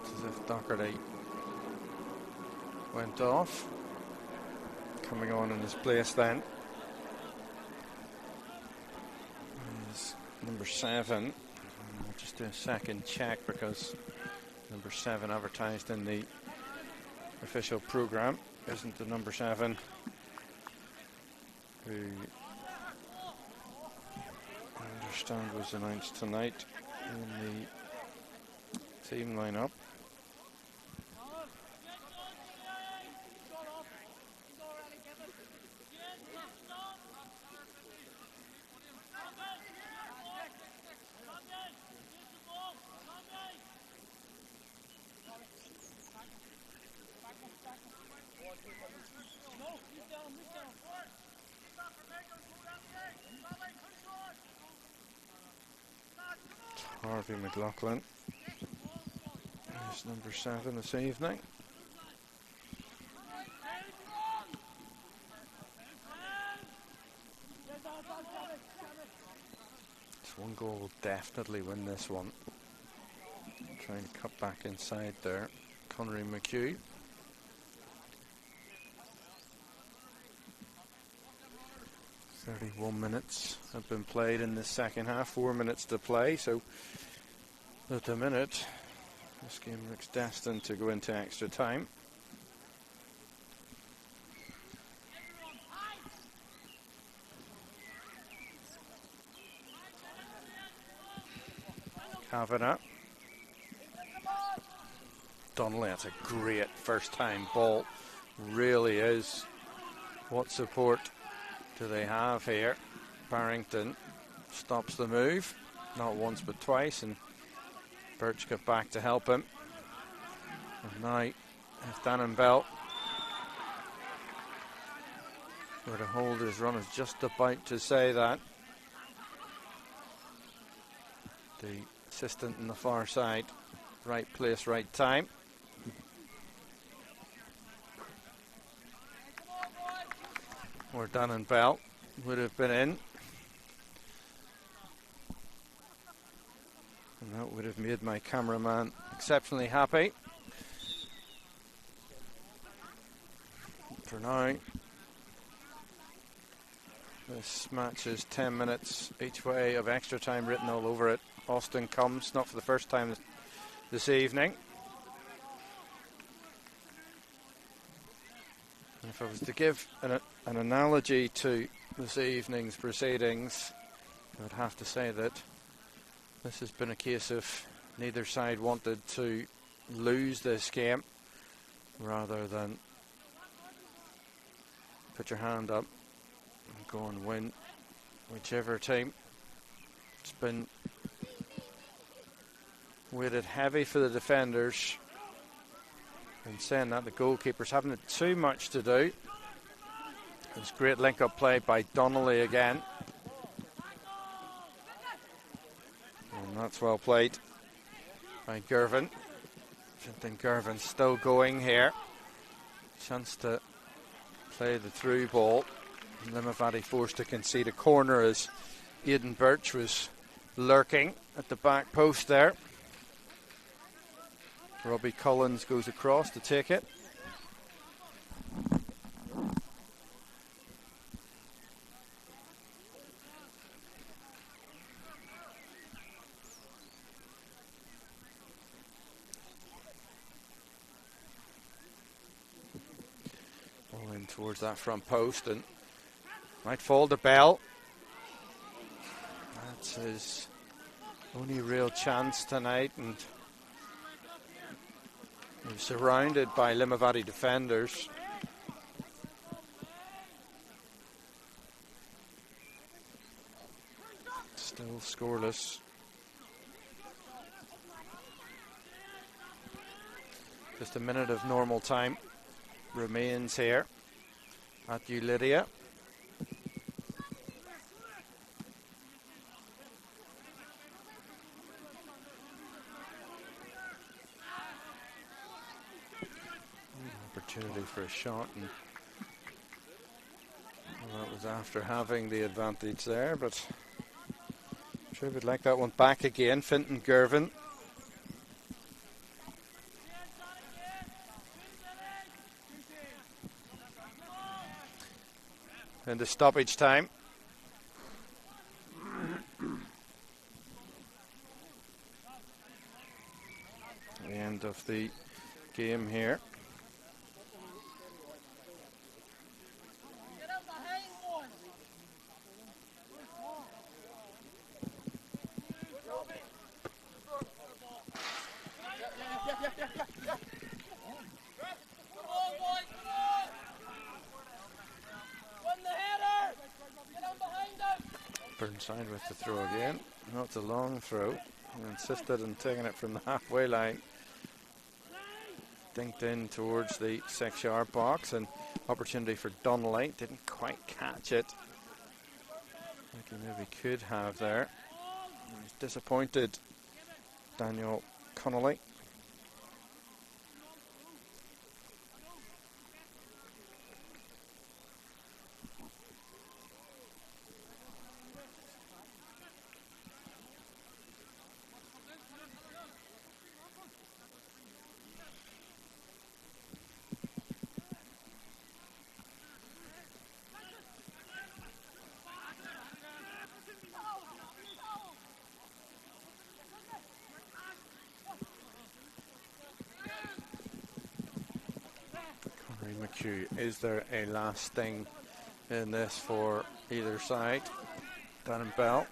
[SPEAKER 4] It's as if Doherty went off. Coming on in his place then is number 7. I'll just do a second check because number 7 advertised in the official programme isn't the number 7 who I understand was announced tonight in the team lineup. Harvey McLaughlin is number 7 this evening. This one goal will definitely win this one. Trying to cut back inside there. Connery McHugh. "31 minutes have been played in the second half, 4 minutes to play, so at the minute this game looks destined to go into extra time. Kavanagh. Donnelly, that's a great first time ball, really is. What support do they have here? Barrington stops the move, not once but twice, and Birch got back to help him. And now, if Dannenbelt were to hold his run, is just about to say that. The assistant on the far side, right place, right time. Or Dannenbelt would have been in. And that would have made my cameraman exceptionally happy. For now, this match is 10 minutes each way of extra time written all over it. Austin comes, not for the first time this evening. And if I was to give an analogy to this evening's proceedings, I would have to say that this has been a case of neither side wanted to lose this game rather than put your hand up and go and win whichever team. It's been weighted heavy for the defenders. And saying that, the goalkeepers haven't had too much to do. There's great link-up play by Donnelly again. And that's well played by Gervin. Fintan Gervin still going here. Chance to play the through ball. Limavady forced to concede a corner as Aidan Birch was lurking at the back post there. Robbie Collins goes across to take it. Ball in towards that front post and might fall to Bell. That's his only real chance tonight, and he's surrounded by Limavady defenders. Still scoreless. Just a minute of normal time remains here at Ulidia. Opportunity for a shot, and well, that was after having the advantage there, but I'm sure we'd like that one back again. Fintan Gervin. Into stoppage time. The end of the game here. Burnside with the throw again. No, it's a long throw. He insisted on taking it from the halfway line. Dinked in towards the 6-yard box, and opportunity for Donnelly. Didn't quite catch it like he maybe could have there. He's disappointed Daniel Connolly. Connery McHugh, is there a last thing in this for either side? Darren Bell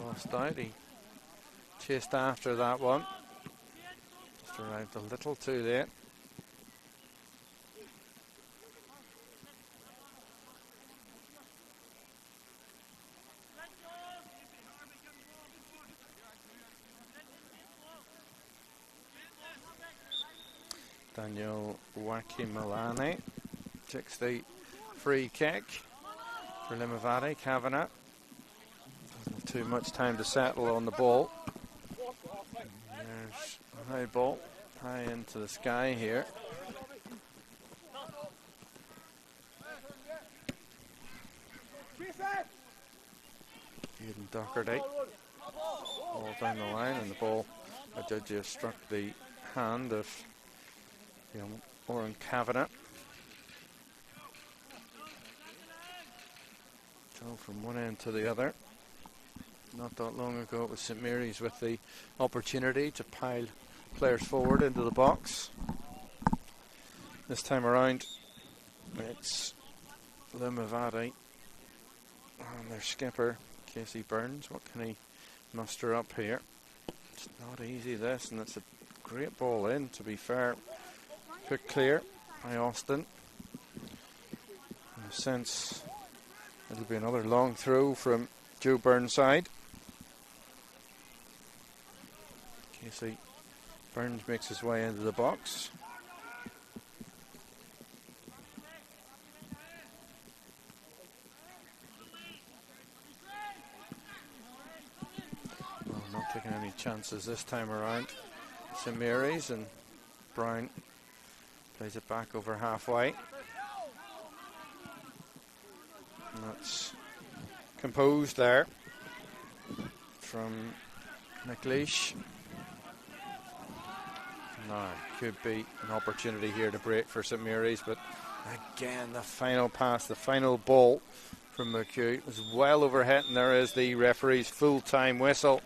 [SPEAKER 4] lost out. He chased after that one. Just arrived a little too late. Daniel Wakimilani takes the free kick for Limavady. Kavanagh doesn't have too much time to settle on the ball. There's a high ball, high into the sky here. Aidan Doherty all down the line, and the ball just struck the hand of Oren Kavanagh. So from one end to the other. Not that long ago it was St Mary's with the opportunity to pile players forward into the box. This time around it's Limavady and their skipper Casey Burns. What can he muster up here? It's not easy this, and it's a great ball in, to be fair. Put clear by Austin. In a sense, it'll be another long throw from Joe Burnside. Casey Burns makes his way into the box. Well, not taking any chances this time around. St Mary's, and Brown plays it back over halfway. And that's composed there from McLeish. Now, could be an opportunity here to break for St Mary's, but again, the final pass, the final ball from McHugh was well overhit, and there is the referee's full-time whistle.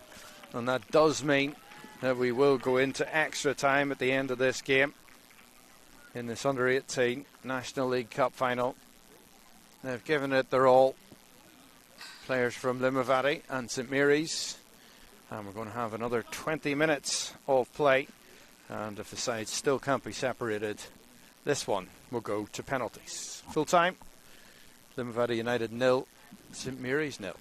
[SPEAKER 4] And that does mean that we will go into extra time at the end of this game in this under-18 National League Cup final. They've given it their all, players from Limavady and St Mary's, and we're going to have another 20 minutes of play, and if the sides still can't be separated, this one will go to penalties. Full time, Limavady United 0, St Mary's 0.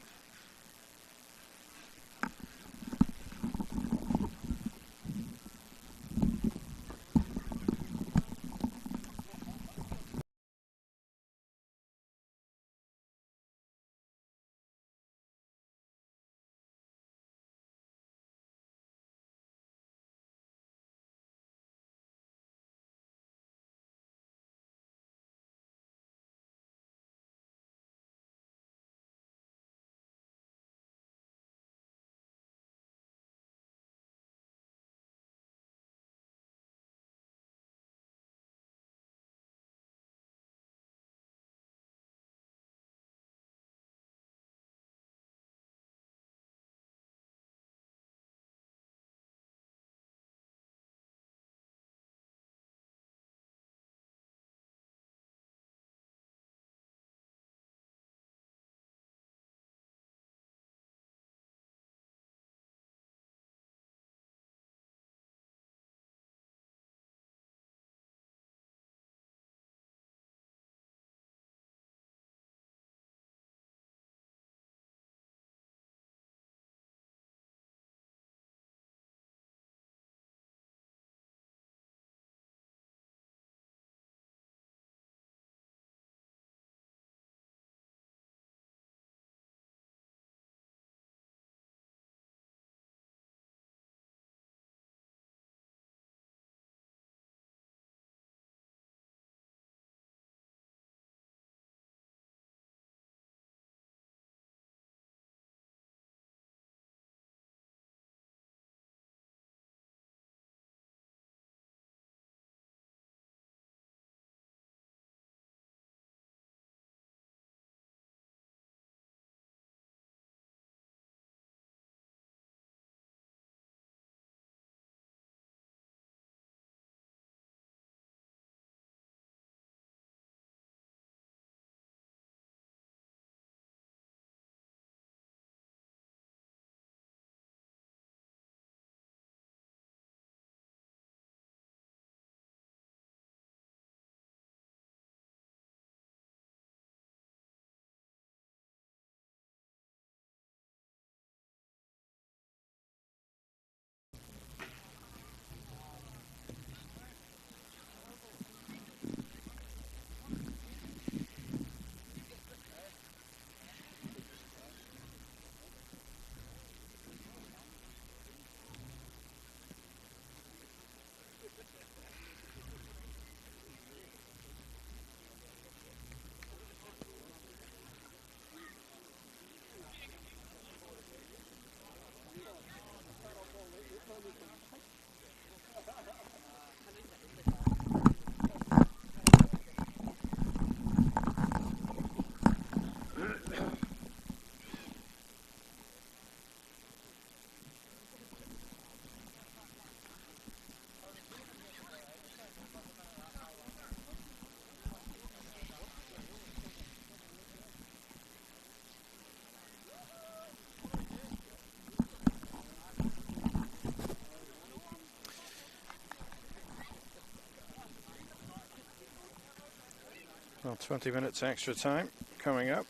[SPEAKER 4] Well, 20 minutes extra time coming up.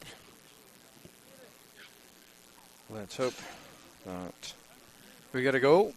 [SPEAKER 4] Let's hope that we get a goal.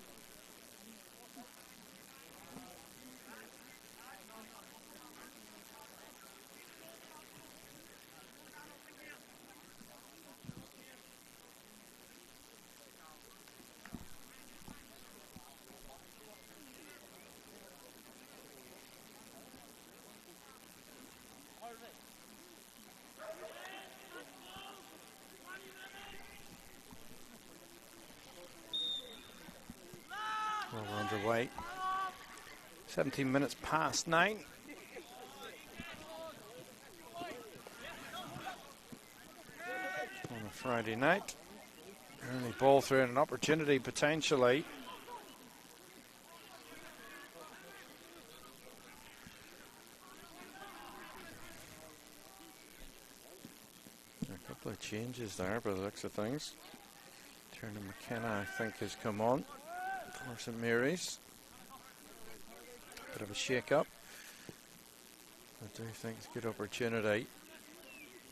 [SPEAKER 4] Well, we're underway. 17 minutes past 9. On a Friday night. Early ball through and an opportunity potentially. A couple of changes there by the looks of things. Tiernan McKenna, I think, has come on for St Mary's. Bit of a shake-up. I do think it's a good opportunity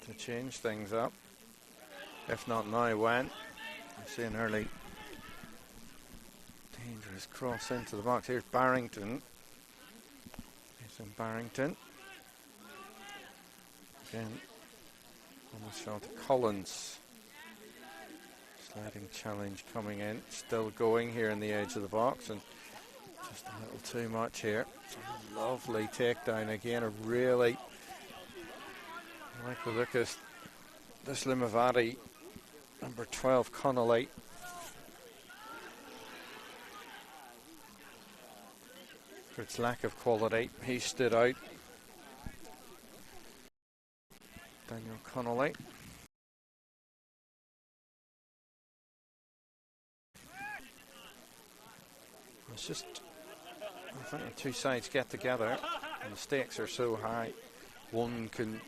[SPEAKER 4] to change things up. If not now, when? I see an early dangerous cross into the box. Here's Barrington. Here's Barrington. Again, almost fell to Collins. Sliding challenge coming in. Still going here in the edge of the box, and just a little too much here. Lovely takedown again. I really like the look of this Limavady. Number 12, Connolly. For its lack of quality, he stood out. Daniel Connolly. It's just, I think the two sides get together and the stakes are so high, one can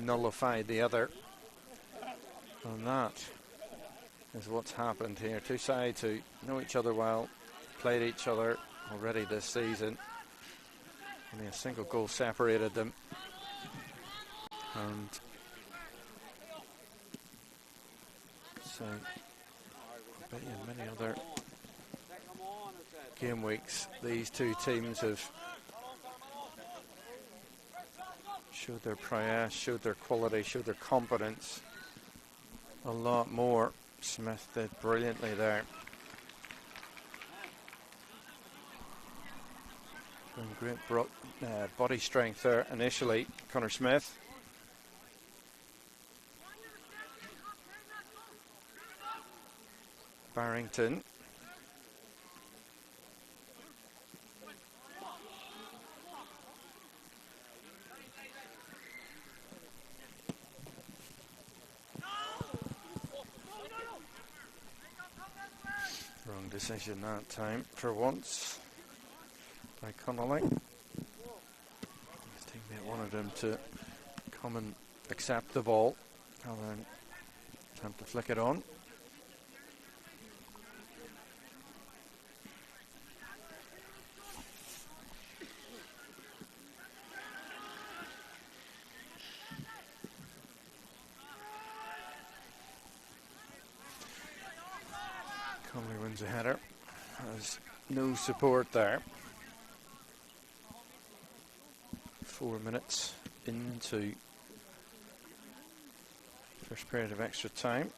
[SPEAKER 4] nullify the other. And that is what's happened here. Two sides who know each other well, played each other already this season. Only a single goal separated them. And so, I bet you in many other game weeks, these two teams have showed their prowess, showed their quality, showed their competence a lot more. Smith did brilliantly there. And great body strength there initially, Connor Smith. Barrington. Wrong decision that time for once by Connolly. His teammate wanted him to come and accept the ball rather than attempt to flick it on. Connolly wins a header. Has no support there. 4 minutes into first period of extra time.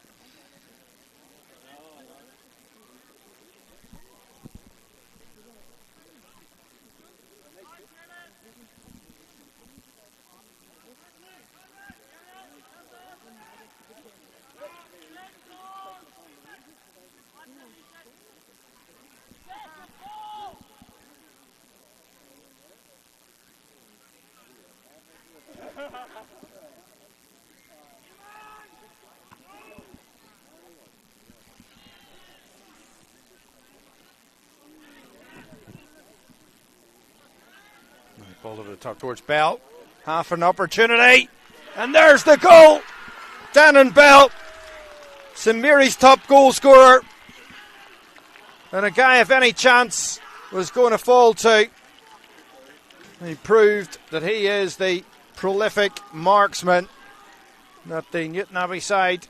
[SPEAKER 4] Ball over the top towards Bell. Half an opportunity. And there's the goal. Dannon Bell, St Mary's top goal scorer. And a guy, if any chance was going to fall to, he proved that he is the prolific marksman that the Newtownabbey side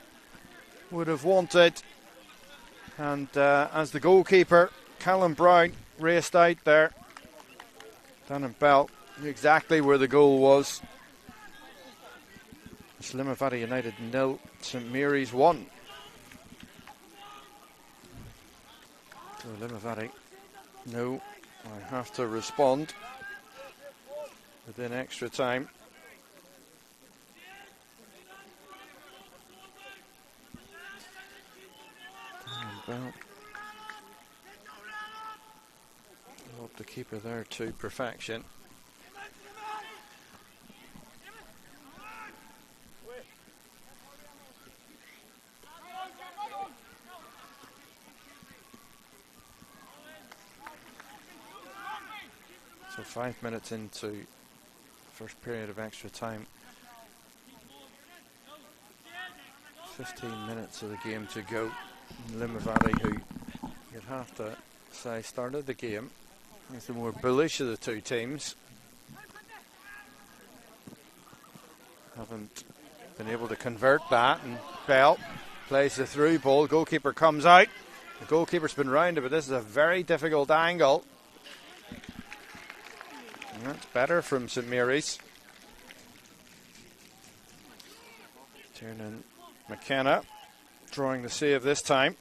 [SPEAKER 4] would have wanted. And as the goalkeeper, Callum Brown, raced out there, Dannon Bell knew exactly where the goal was. It's Limavady United 0, St Mary's 1. So Limavady, no, I have to respond within extra time. Well, love the keeper there to perfection. So 5 minutes into first period of extra time. 15 minutes of the game to go. Limavady, who you'd have to say started the game as the more bullish of the two teams, haven't been able to convert that, and Bell plays the through ball. Goalkeeper comes out. The goalkeeper's been rounded, but this is a very difficult angle. And that's better from St Mary's. Tiernan McKenna drawing the save this time.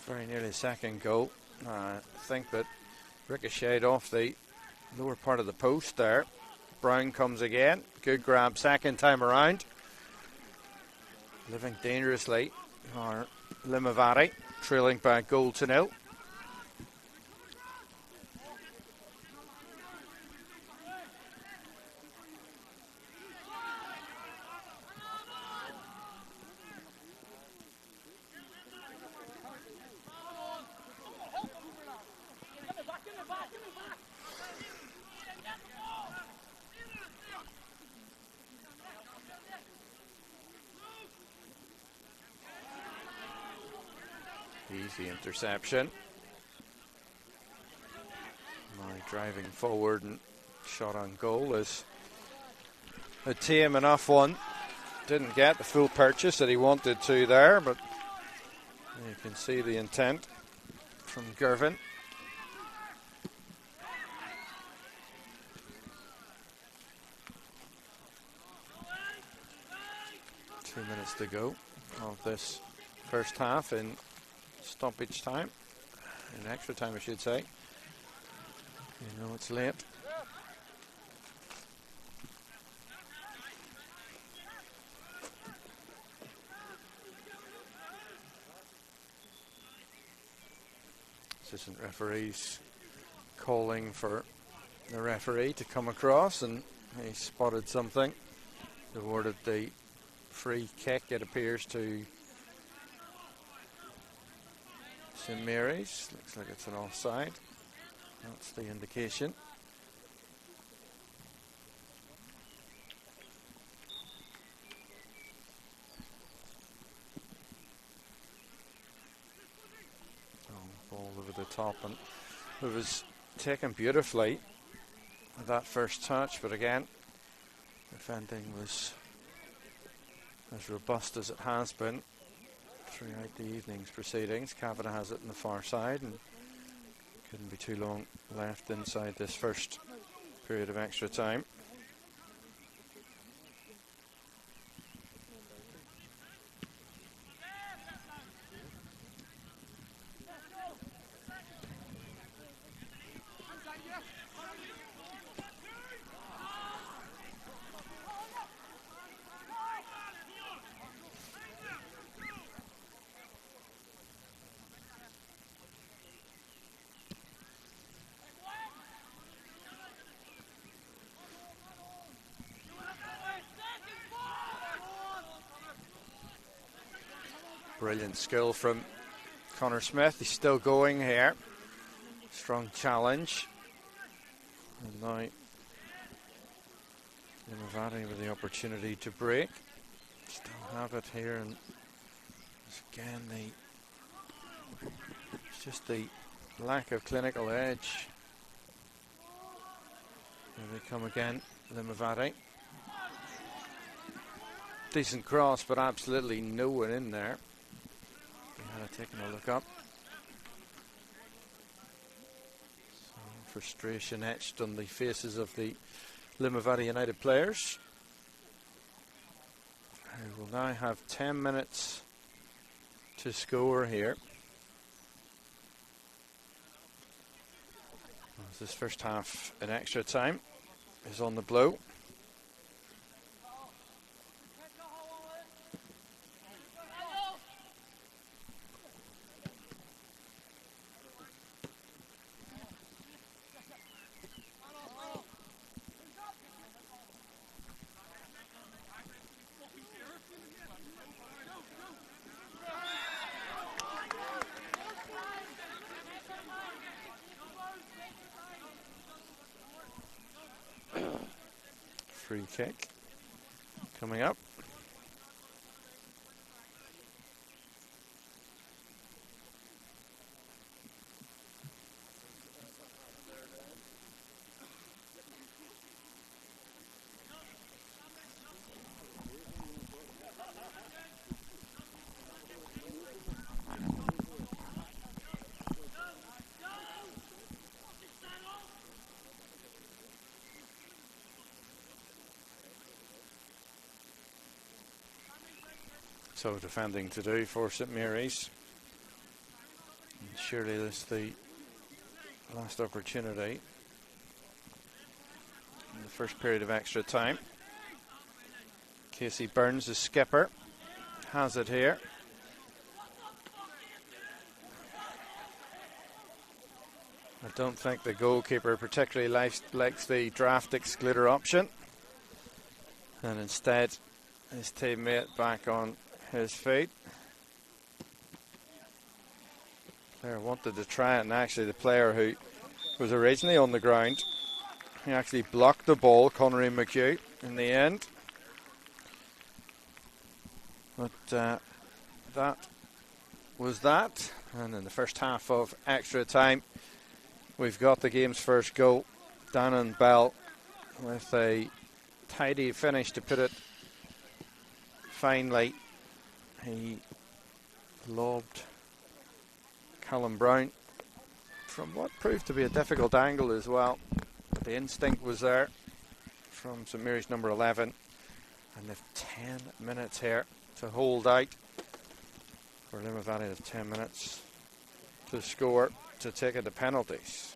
[SPEAKER 4] Very nearly second goal. I think that ricocheted off the lower part of the post there. Brown comes again. Good grab second time around. Living dangerously are Limavady, trailing by a goal to 0. Easy interception. My driving forward and shot on goal is a tame enough one. Didn't get the full purchase that he wanted to there, but you can see the intent from Gervin. Two minutes to go of this first half in stoppage time, in extra time I should say. You know it's late. Assistant referees calling for the referee to come across, and he spotted something. Awarded the free kick, it appears, to St Mary's. Looks like it's an offside. That's the indication. Ball over the top, and it was taken beautifully with that first touch, but again, defending was as robust as it has been throughout the evening's proceedings. Kavanagh has it on the far side, and couldn't be too long left inside this first period of extra time. Brilliant skill from Connor Smith. He's still going here. Strong challenge. And now Limavady with the opportunity to break. Still have it here, and again it's just the lack of clinical edge. Here they come again, Limavady. Decent cross, but absolutely no one in there. We had taken a look up. So frustration etched on the faces of the Limavady United players, who will now have 10 minutes to score here. As this first half in extra time is on the blow. Free kick coming up. So defending to do for St Mary's. And surely this is the last opportunity in the first period of extra time. Casey Burns, the skipper, has it here. I don't think the goalkeeper particularly likes the draft excluder option, and instead his teammate back on his feet. Player wanted to try it, and actually the player who was originally on the ground, he actually blocked the ball, Connery McHugh, in the end. But that was that. And in the first half of extra time, we've got the game's first goal. Dannon Bell with a tidy finish to put it finely. He lobbed Callum Brown from what proved to be a difficult angle as well. But the instinct was there from St Mary's number 11. And they've 10 minutes here to hold out. For Limavady, they have 10 minutes to score to take it to penalties.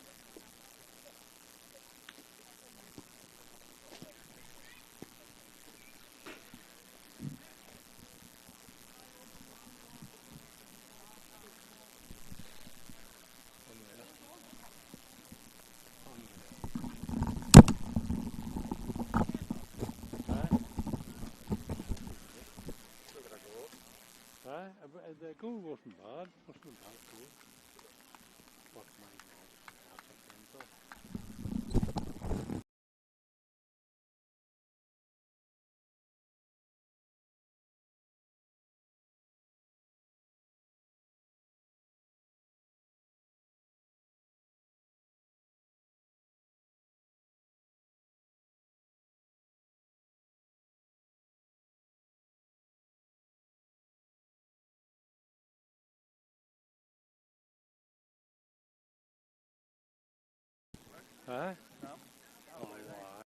[SPEAKER 3] The goal wasn't bad. Wasn't a bad goal. But my God, Aye? No. Oh, wow.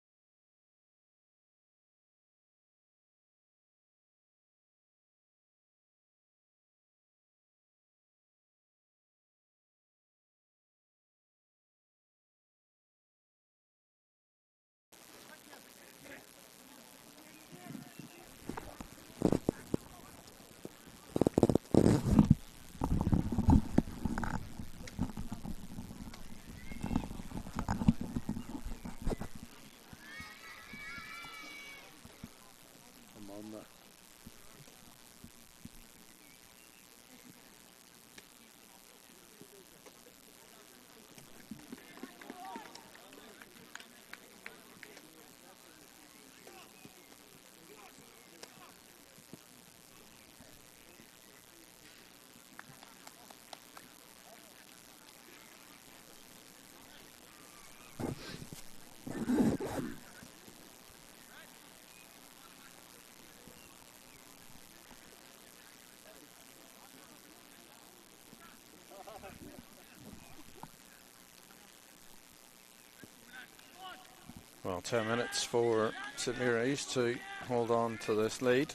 [SPEAKER 4] 10 minutes for St Mary's to hold on to this lead.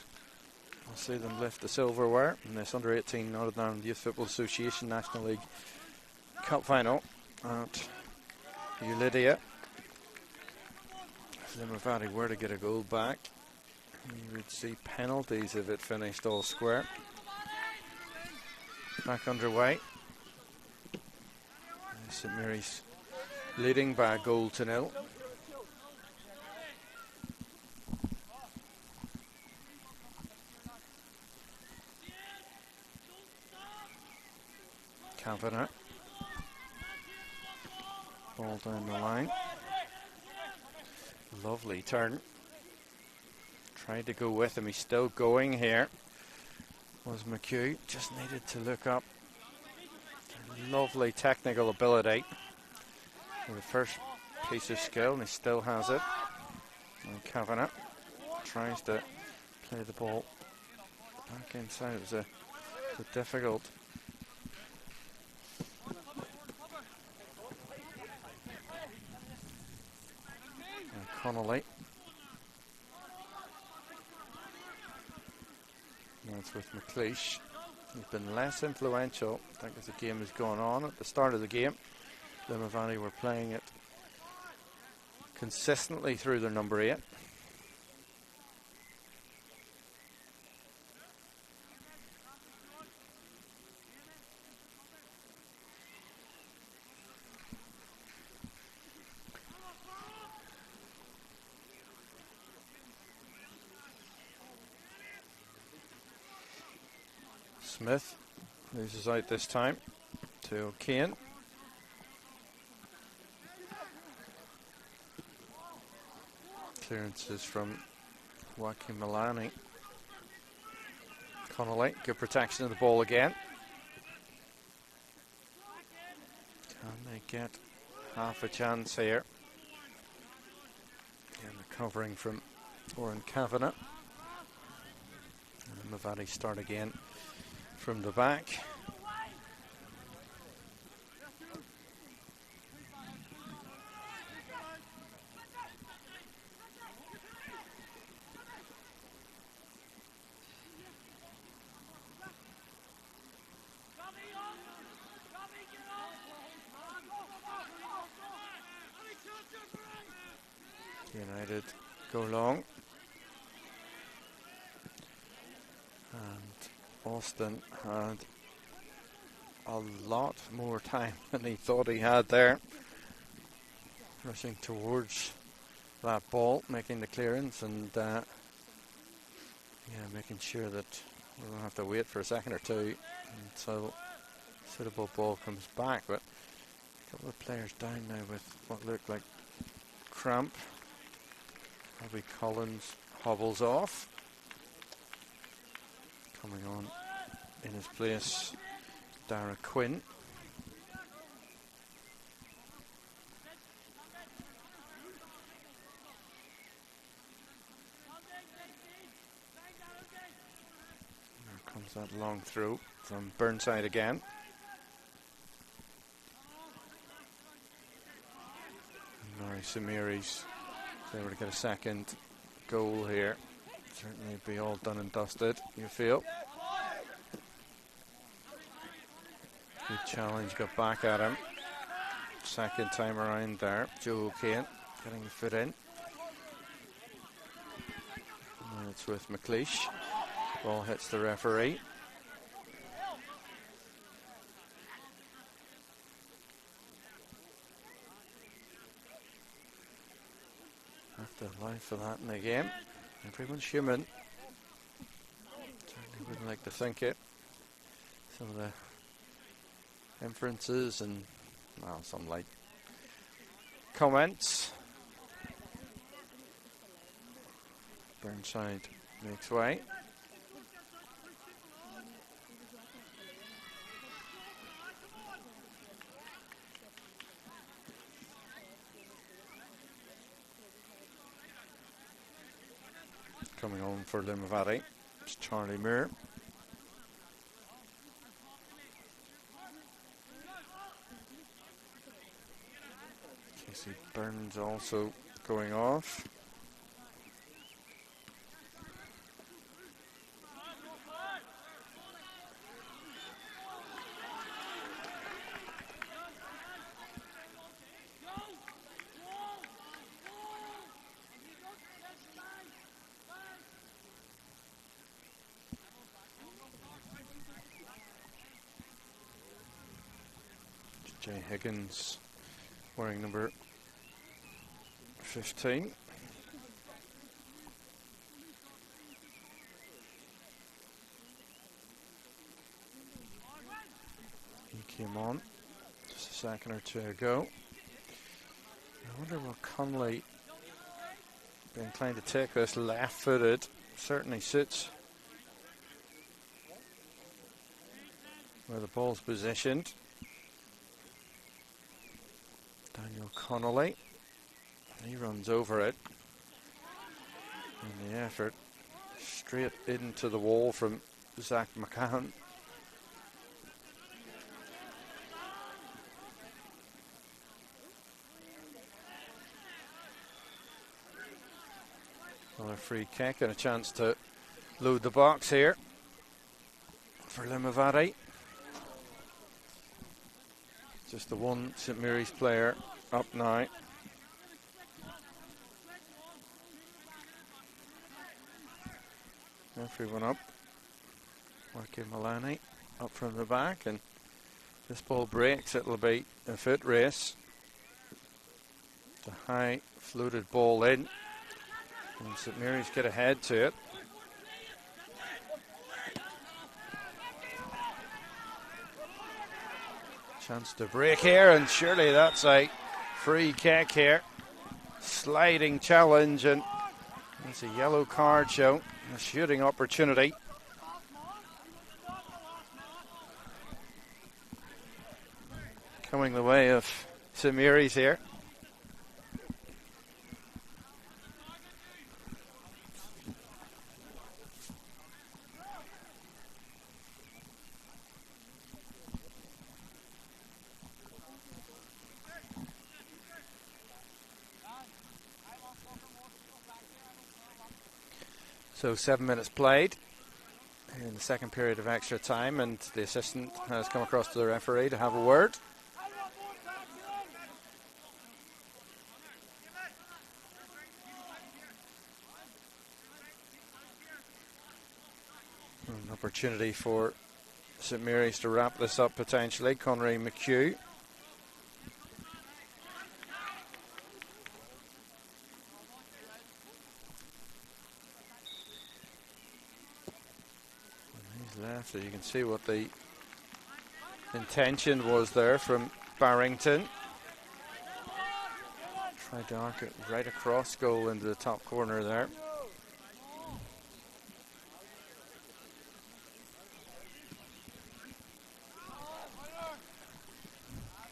[SPEAKER 4] I'll see them lift the silverware in this under-18 Northern Ireland Youth Football Association National League Cup Final at Ulidia. If Limavady were to get a goal back, you would see penalties if it finished all square. Back underway. St Mary's leading by a goal to nil. Kavanagh. Ball down the line. Lovely turn. Tried to go with him. He's still going here. Was McHugh. Just needed to look up. Lovely technical ability. The first piece of skill, and he still has it. And Kavanagh tries to play the ball back inside. It was a difficult. And Connolly. That's with McLeish. He's been less influential, I think, as the game has gone on. At the start of the game, Limavady were playing it consistently through their number 8. Smith loses out this time to O'Kane. Clearances from Joaquin Milani. Connolly, good protection of the ball again. Can they get half a chance here? And the covering from Oren Kavanagh. And Limavady start again from the back. United go long. And Austin had a lot more time than he thought he had there. Rushing towards that ball, making the clearance, and making sure that we don't have to wait for a second or two until suitable ball comes back. But a couple of players down now with what looked like cramp. Robbie Collins hobbles off. Coming on in his place, Dara Quinn. There comes that long throw from Burnside again. Murray Samiris, if they were to get a second goal here, certainly be all done and dusted, you feel. Good challenge, got back at him. Second time around there, Joe O'Kane getting the foot in. And it's with McLeish. Ball hits the referee. Have to allow for that in the game. Everyone's human. Certainly wouldn't like to think it. Some of the inferences and some light comments. Burnside makes way. Coming on for Limavady, it's Charlie Moore. Casey Burns also going off. Jay Higgins wearing number 15. He came on just a second or two ago. I wonder will Conley be inclined to take this left-footed. Certainly suits where the ball's positioned. Daniel Connolly, he runs over it, and the effort straight into the wall from Zach McCann. Another free kick and a chance to load the box here for Limavady. Just the one St Mary's player up now. Everyone up. Marky Milani up from the back, and this ball breaks. It'll be a foot race. The high floated ball in, and St Mary's get ahead to it. Chance to break here, and surely that's a free kick here. Sliding challenge, and it's a yellow card show. A shooting opportunity. Coming the way of St Mary's here. So 7 minutes played in the second period of extra time, and the assistant has come across to the referee to have a word. An opportunity for St Mary's to wrap this up potentially. Conry McHugh. Left, so you can see what the intention was there from Barrington. Tried to arc it right across goal into the top corner there.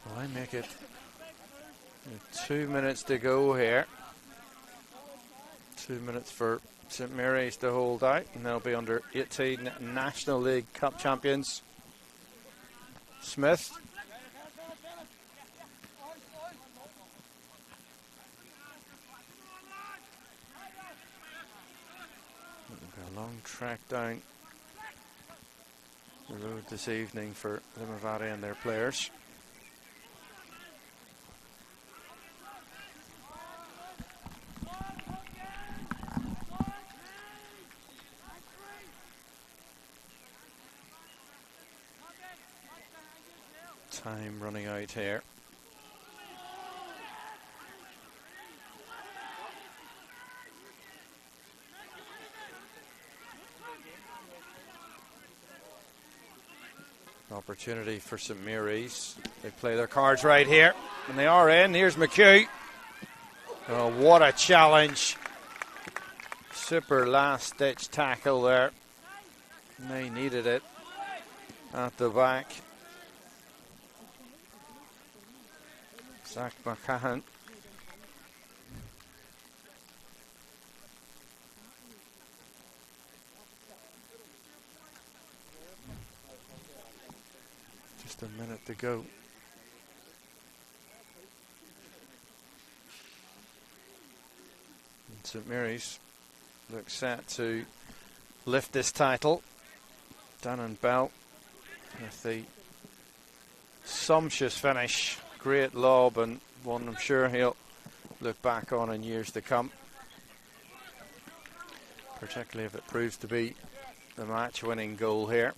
[SPEAKER 4] Well, I make it 2 minutes to go here. 2 minutes for St Mary's to hold out, and they'll be under 18 National League Cup champions Smith. A long track down the road this evening for Limavady and their players. Time running out here. Opportunity for St Mary's. They play their cards right here, and they are in. Here's McHugh. Oh, what a challenge. Super last ditch tackle there. They needed it at the back. Zach McCann. Just a minute to go. St Mary's look set to lift this title. Dannon Bell with the sumptuous finish. Great lob, and one I'm sure he'll look back on in years to come, particularly if it proves to be the match-winning goal here.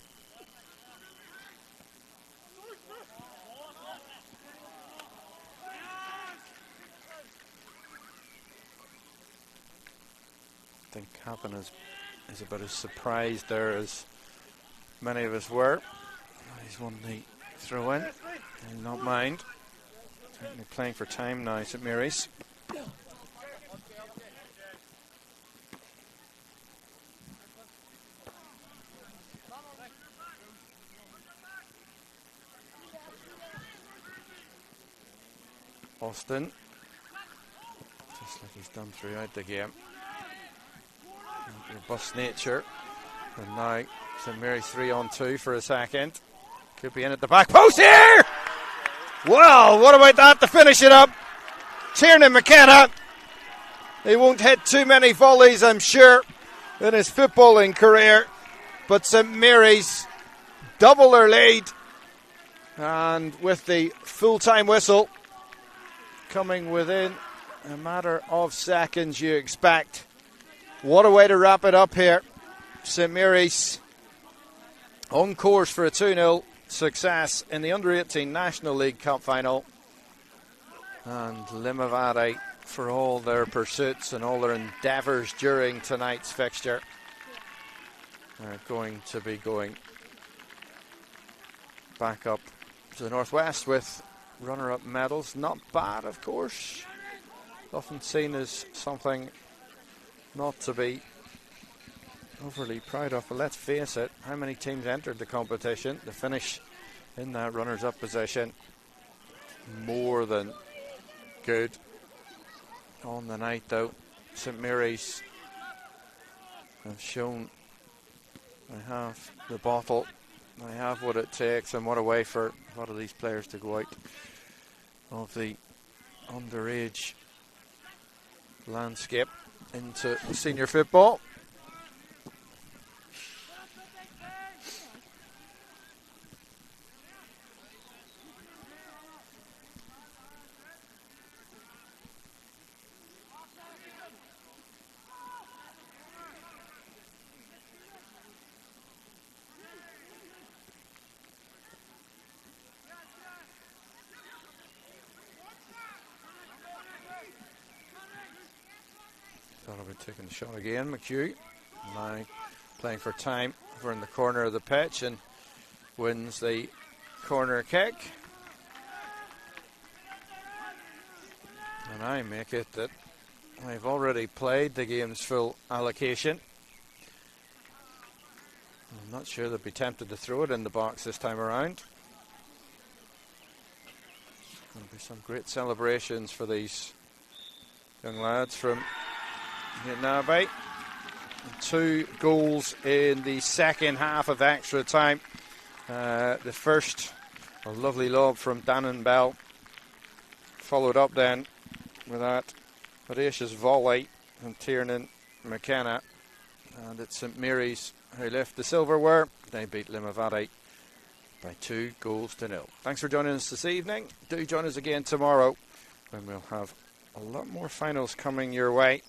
[SPEAKER 4] I think Cappan is about as surprised there as many of us were. He's won the throw in. He'll not mind. Certainly playing for time now, St Mary's. Austin, just like he's done throughout the game. Robust nature. And now St Mary's 3-on-2 for a second. Could be in at the back post here! Well, what about that to finish it up? Tiernan McKenna. He won't hit too many volleys, I'm sure, in his footballing career. But St Mary's double their lead. And with the full-time whistle coming within a matter of seconds, you expect. What a way to wrap it up here. St Mary's on course for a 2-0 success in the Under-18 National League Cup Final. And Limavady, for all their pursuits and all their endeavours during tonight's fixture, are going to be going back up to the northwest with runner-up medals. Not bad, of course. Often seen as something not to be overly proud of, but let's face it, how many teams entered the competition to finish in that runners-up position? More than good. On the night, though, St Mary's have shown they have the bottle, they have what it takes, and what a way for a lot of these players to go out of the underage landscape into senior football. Thought about taking the shot again. McHugh now playing for time over in the corner of the pitch and wins the corner kick. And I make it that I've already played the game's full allocation. I'm not sure they'd be tempted to throw it in the box this time around. There'll be some great celebrations for these young lads from Limavady. 2 goals in the second half of extra time. The first, a lovely lob from Dannon Bell, followed up then with that audacious volley from Tiernan McKenna. And it's St Mary's who left the silverware. They beat Limavady by 2-0. Thanks for joining us this evening. Do join us again tomorrow when we'll have a lot more finals coming your way.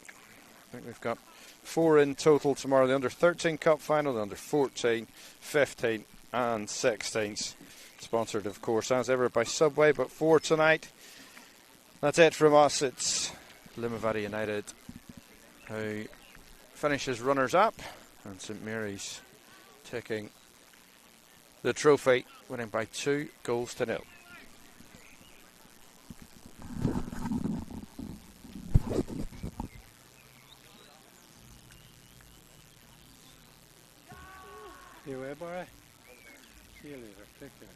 [SPEAKER 4] I think we've got 4 in total tomorrow. The Under-13 Cup Final, the Under-14, 15 and 16s. Sponsored, of course, as ever, by Subway. But for tonight, that's it from us. It's Limavady United who finishes runners-up, and St Mary's taking the trophy, winning by 2-0.
[SPEAKER 3] See you later, boy. See you later. Take care.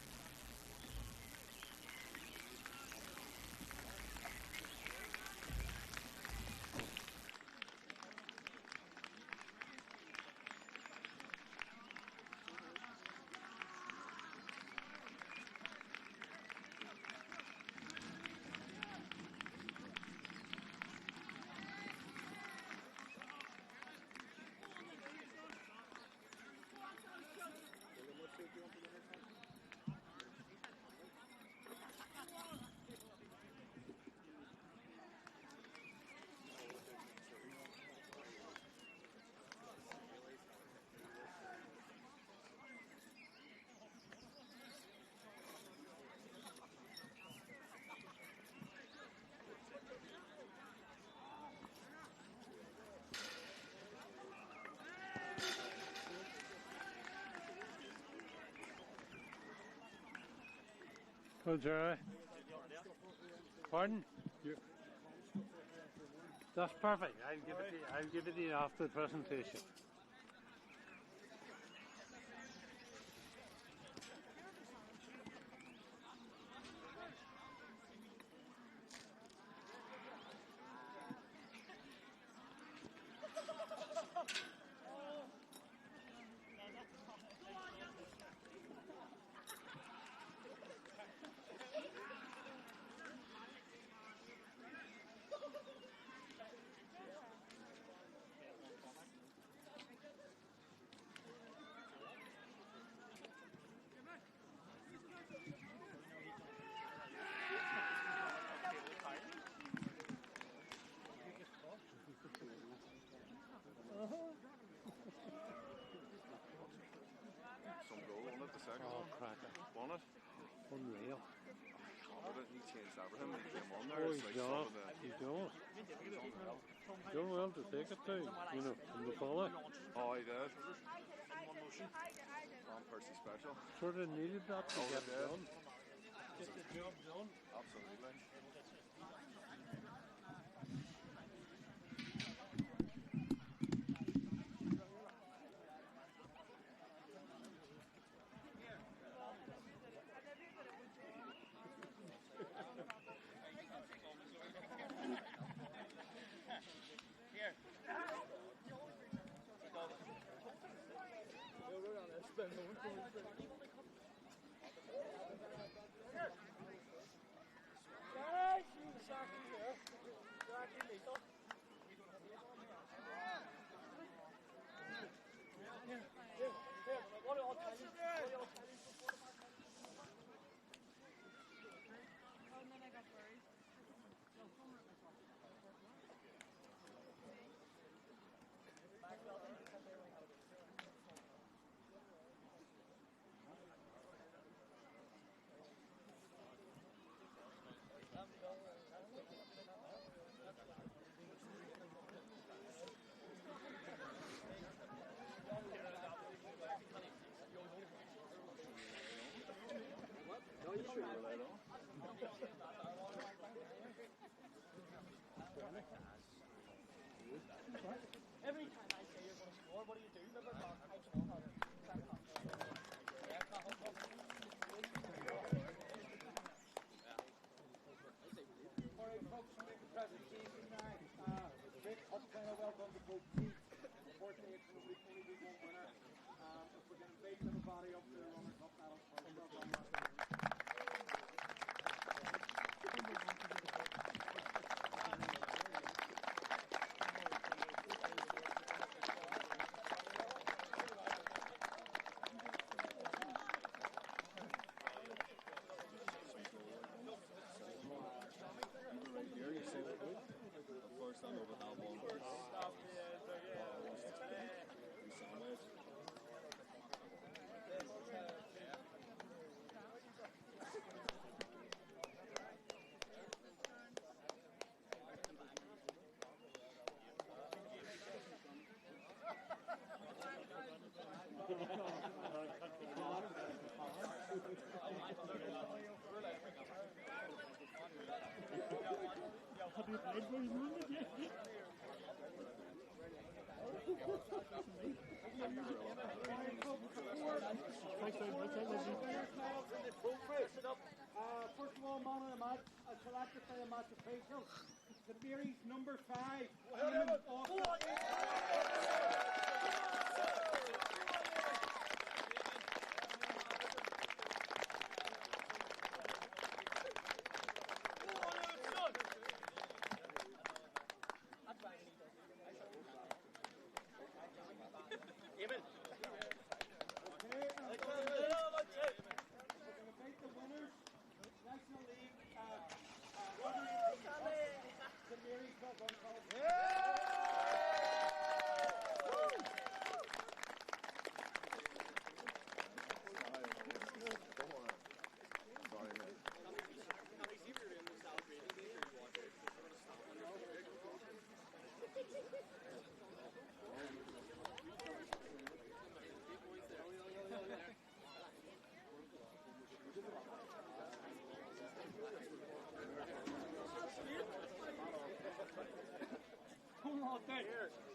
[SPEAKER 3] Go, Jerry. Pardon? That's perfect. I'll give it to you after the presentation.
[SPEAKER 6] Some goal on it, the second
[SPEAKER 3] Oh,
[SPEAKER 6] one.
[SPEAKER 3] cracker.
[SPEAKER 6] Won it.
[SPEAKER 3] Unreal.
[SPEAKER 6] But he changed everything when he came on there.
[SPEAKER 3] Oh,
[SPEAKER 6] It's
[SPEAKER 3] he's
[SPEAKER 6] like
[SPEAKER 3] done
[SPEAKER 6] some
[SPEAKER 3] it.
[SPEAKER 6] of the...
[SPEAKER 3] He's done it. He's done well to take it to, you know, from the follow.
[SPEAKER 6] Oh, he did. Van Persie special.
[SPEAKER 3] Sort of needed that to
[SPEAKER 6] Oh,
[SPEAKER 3] get
[SPEAKER 6] they
[SPEAKER 3] it
[SPEAKER 6] did.
[SPEAKER 3] done. Get the job done.
[SPEAKER 6] Absolutely.
[SPEAKER 7] Every time I say you're going to score, what do you do? Remember, I score.
[SPEAKER 1] All right, folks, we'll make the presentation now. Great cup final, well done to both teams. Unfortunately, it's only be one winner. If we're going to invite Limavady up to the runners-up medal first, well done. First of all, man of the match, selected by the match official, the Mary's number 5.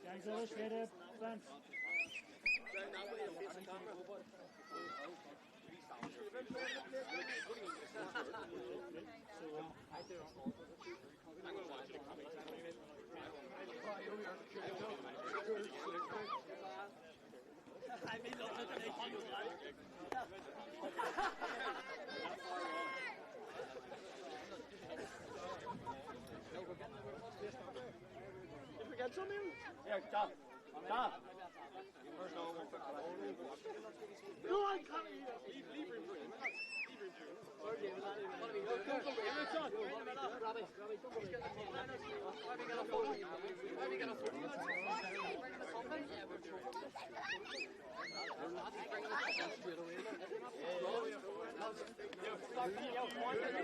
[SPEAKER 7] Kijk zo, scherp, Frans.
[SPEAKER 1] Yeah, done. Done. No, I can't. Leave room for him.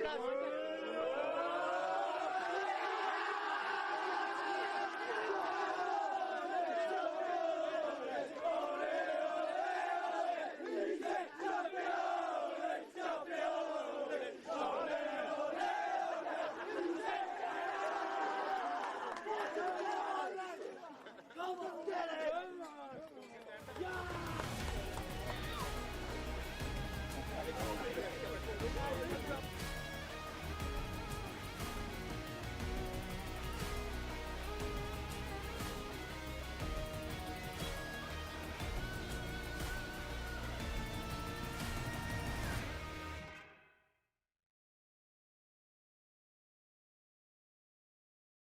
[SPEAKER 1] Robbie,